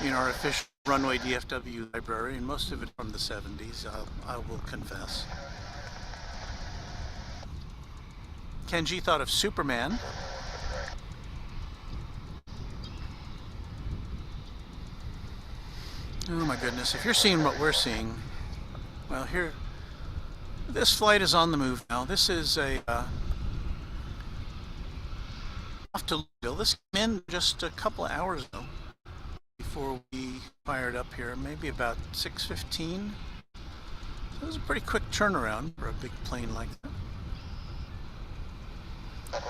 Speaker 2: official Runway DFW library, and most of it from the 70s, I will confess. Kenji thought of Superman. Oh my goodness, if you're seeing what we're seeing, well, here, this flight is on the move now. This is off to Louisville. This came in just a couple of hours ago before we fired up here, maybe about 6:15. So it was a pretty quick turnaround for a big plane like that.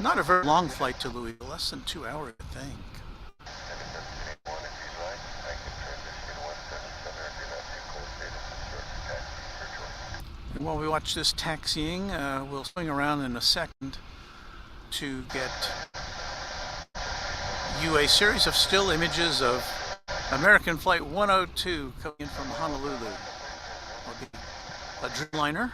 Speaker 2: Not a very long flight to Louisville, less than 2 hours, I think. And while we watch this taxiing, we'll swing around in a second to get you a series of still images of American Flight 102 coming in from Honolulu. It'll be a Dreamliner.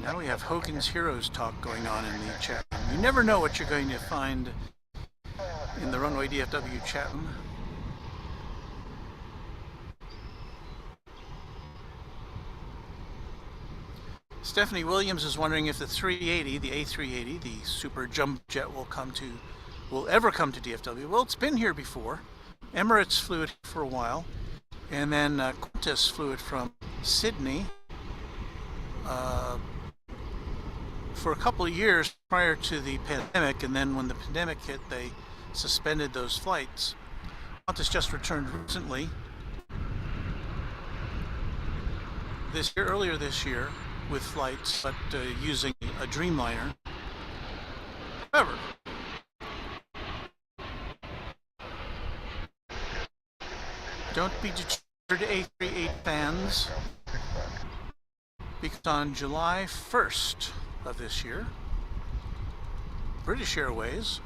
Speaker 2: Now we have Hogan's Heroes talk going on in the chat room. You never know what you're going to find in the Runway DFW chat room. Stephanie Williams is wondering if the 380, the A380, the super jumbo jet will ever come to DFW. Well, it's been here before. Emirates flew it for a while, and then Qantas flew it from Sydney for a couple of years prior to the pandemic, and then when the pandemic hit, they suspended those flights. Qantas just returned recently, earlier this year, with flights, but using a Dreamliner. However, don't be deterred, A380 fans, because on July 1st of this year, British Airways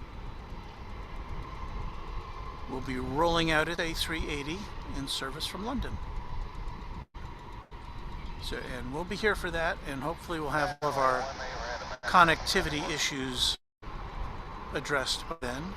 Speaker 2: will be rolling out its A380 in service from London. So, and we'll be here for that, and hopefully we'll have all of our connectivity issues addressed by then.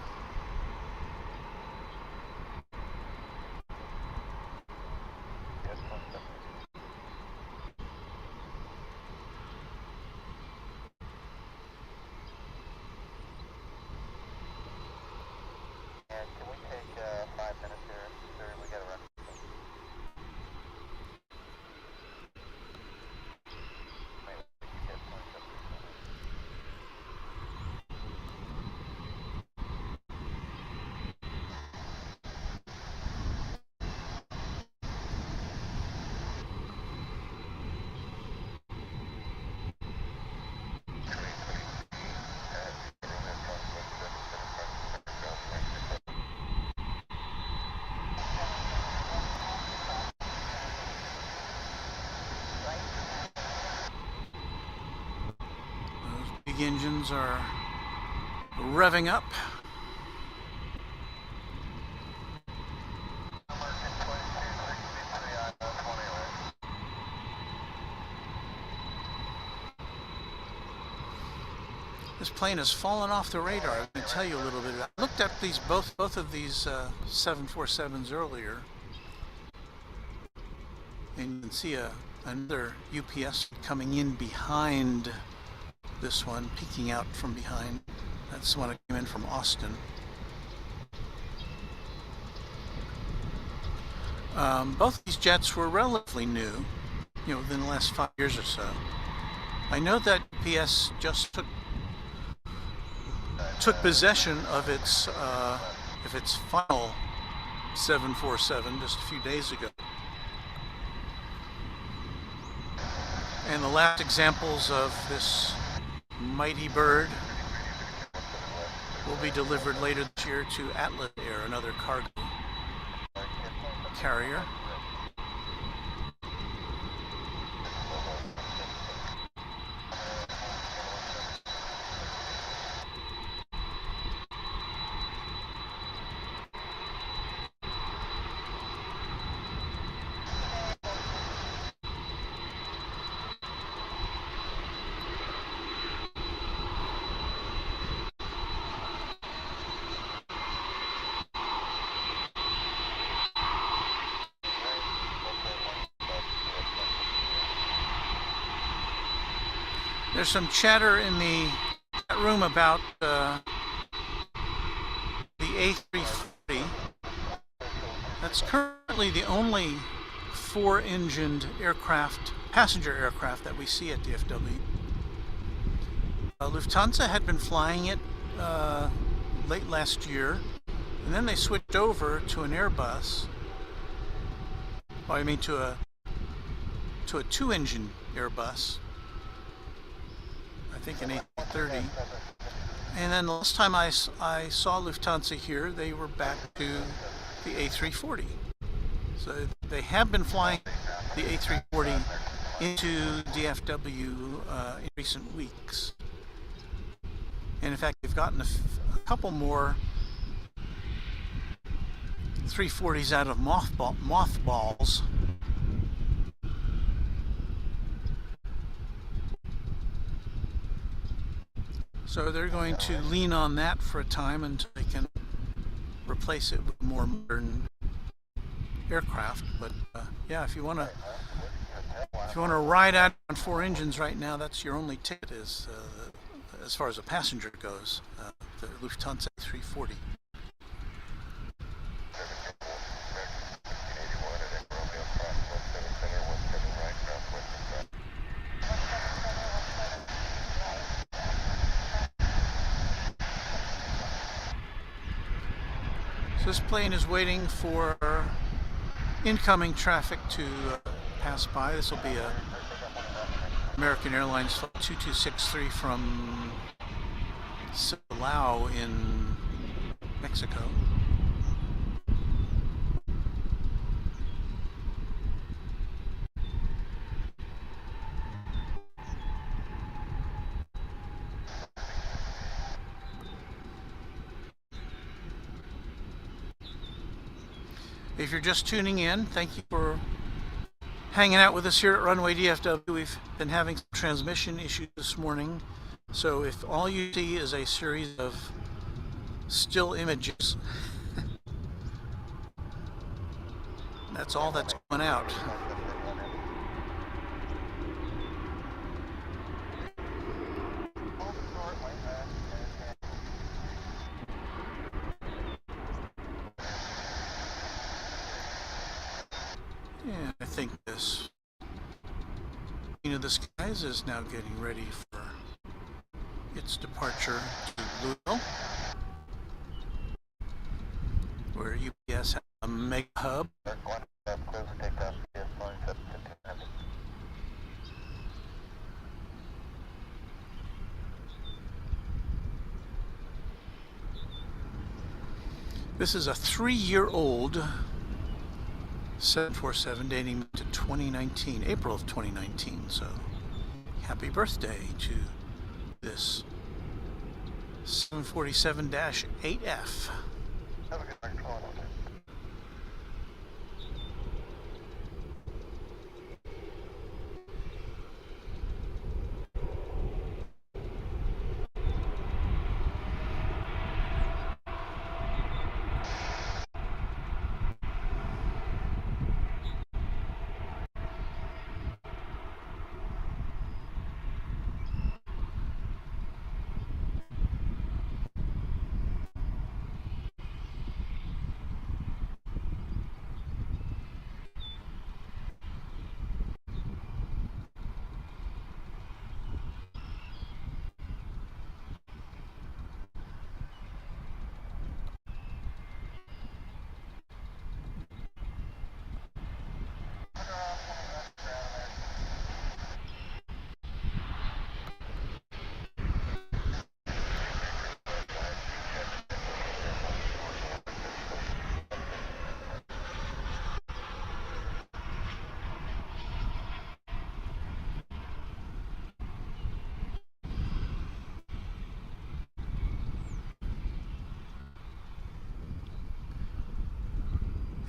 Speaker 2: big engines are revving up. This plane has fallen off the radar. I'm going to tell you a little bit. I looked at these both of these 747s earlier, and you can see another UPS coming in behind this one, peeking out from behind. That's the one that came in from Austin. Both of these jets were relatively new, within the last 5 years or so. I know that UPS just took possession of its final 747 just a few days ago. And the last examples of this mighty bird will be delivered later this year to Atlas Air, another cargo carrier. There's some chatter in the chat room about the A340. That's currently the only four-engined aircraft, passenger aircraft, that we see at DFW. Lufthansa had been flying it late last year, and then they switched over to an Airbus. Well, I mean to a two-engine Airbus. I think an A330. And then the last time I saw Lufthansa here, they were back to the A340. So they have been flying the A340 into DFW in recent weeks. And in fact, they've gotten a couple more 340s out of mothballs. So they're going to lean on that for a time until they can replace it with more modern aircraft. But yeah, if you want to ride out on four engines right now, that's your only ticket, is as far as a passenger goes, the Lufthansa 340. So this plane is waiting for incoming traffic to pass by. This will be a American Airlines Flight 2263 from Silao in Mexico. If you're just tuning in, thank you for hanging out with us here at Runway DFW. We've been having some transmission issues this morning, so if all you see is a series of still images, that's all that's going out. Yeah, I think this Queen of the Skies is now getting ready for its departure to Louisville, where UPS has a mega hub. This is a 3-year-old 747 dating to 2019, April of 2019. So happy birthday to this 747-8F.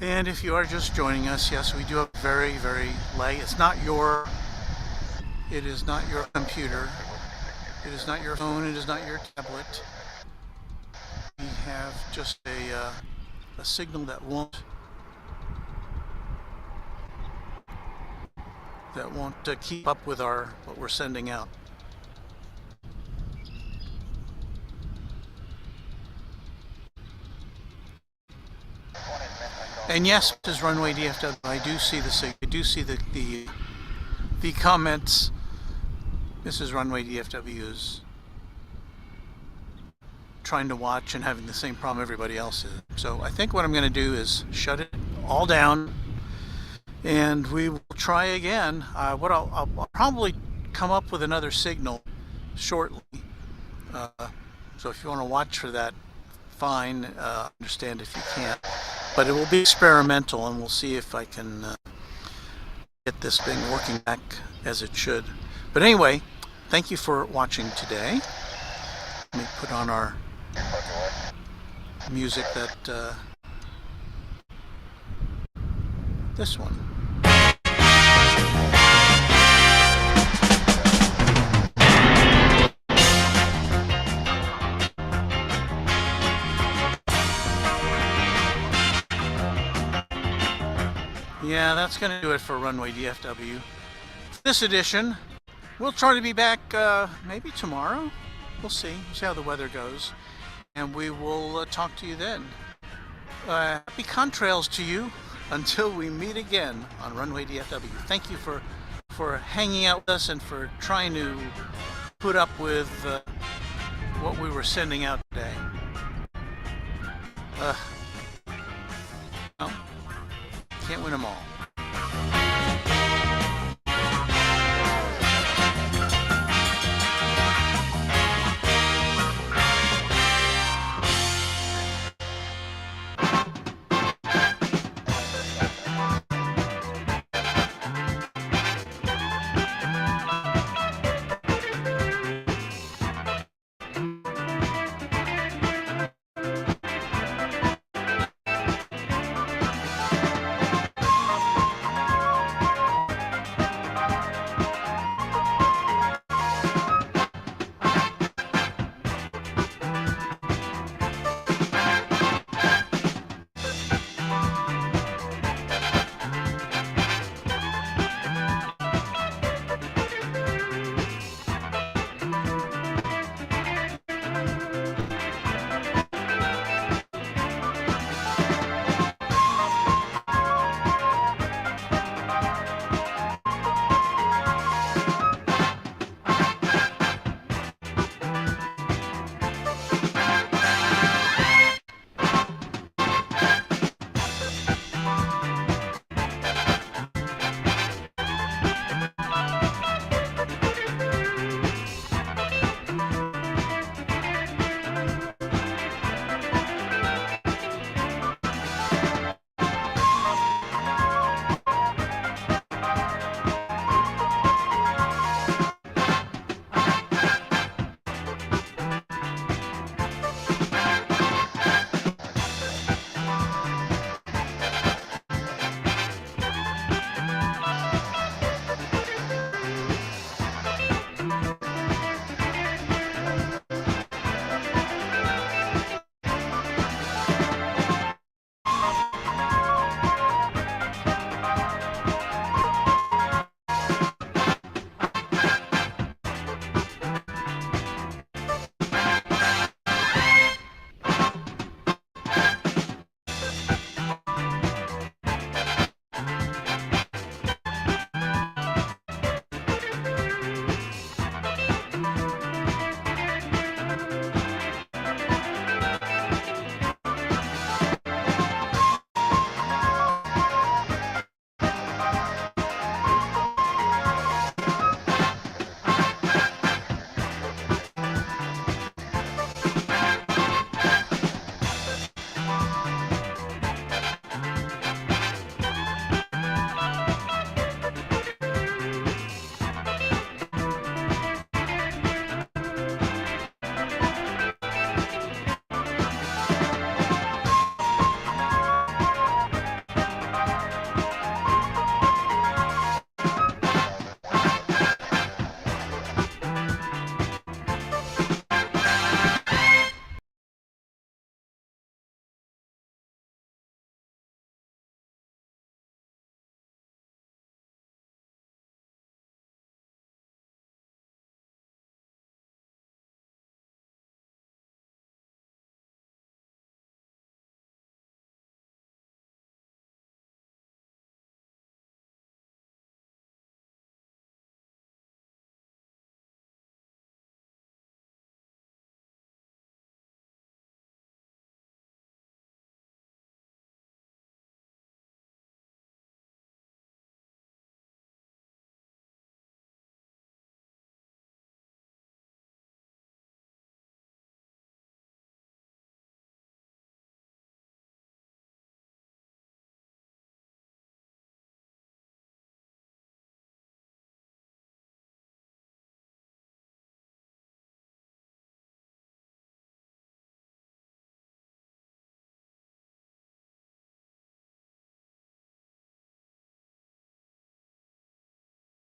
Speaker 2: And if you are just joining us, yes, we do have very, very light. It is not your computer. It is not your phone. It is not your tablet. We have just a signal that won't keep up with what we're sending out. And yes, this is Runway DFW. I do see the comments. This is Runway DFW is trying to watch and having the same problem everybody else is. So I think what I'm going to do is shut it all down, and we will try again. I'll probably come up with another signal shortly. So if you want to watch for that, fine. Understand if you can't. But it will be experimental, and we'll see if I can get this thing working back as it should. But anyway, thank you for watching today. Let me put on our music this one. Yeah, that's going to do it for Runway DFW. This edition, we'll try to be back maybe tomorrow. We'll see. We'll see how the weather goes. And we will talk to you then. Happy contrails to you until we meet again on Runway DFW. Thank you for hanging out with us and for trying to put up with what we were sending out today. Well, can't win them all.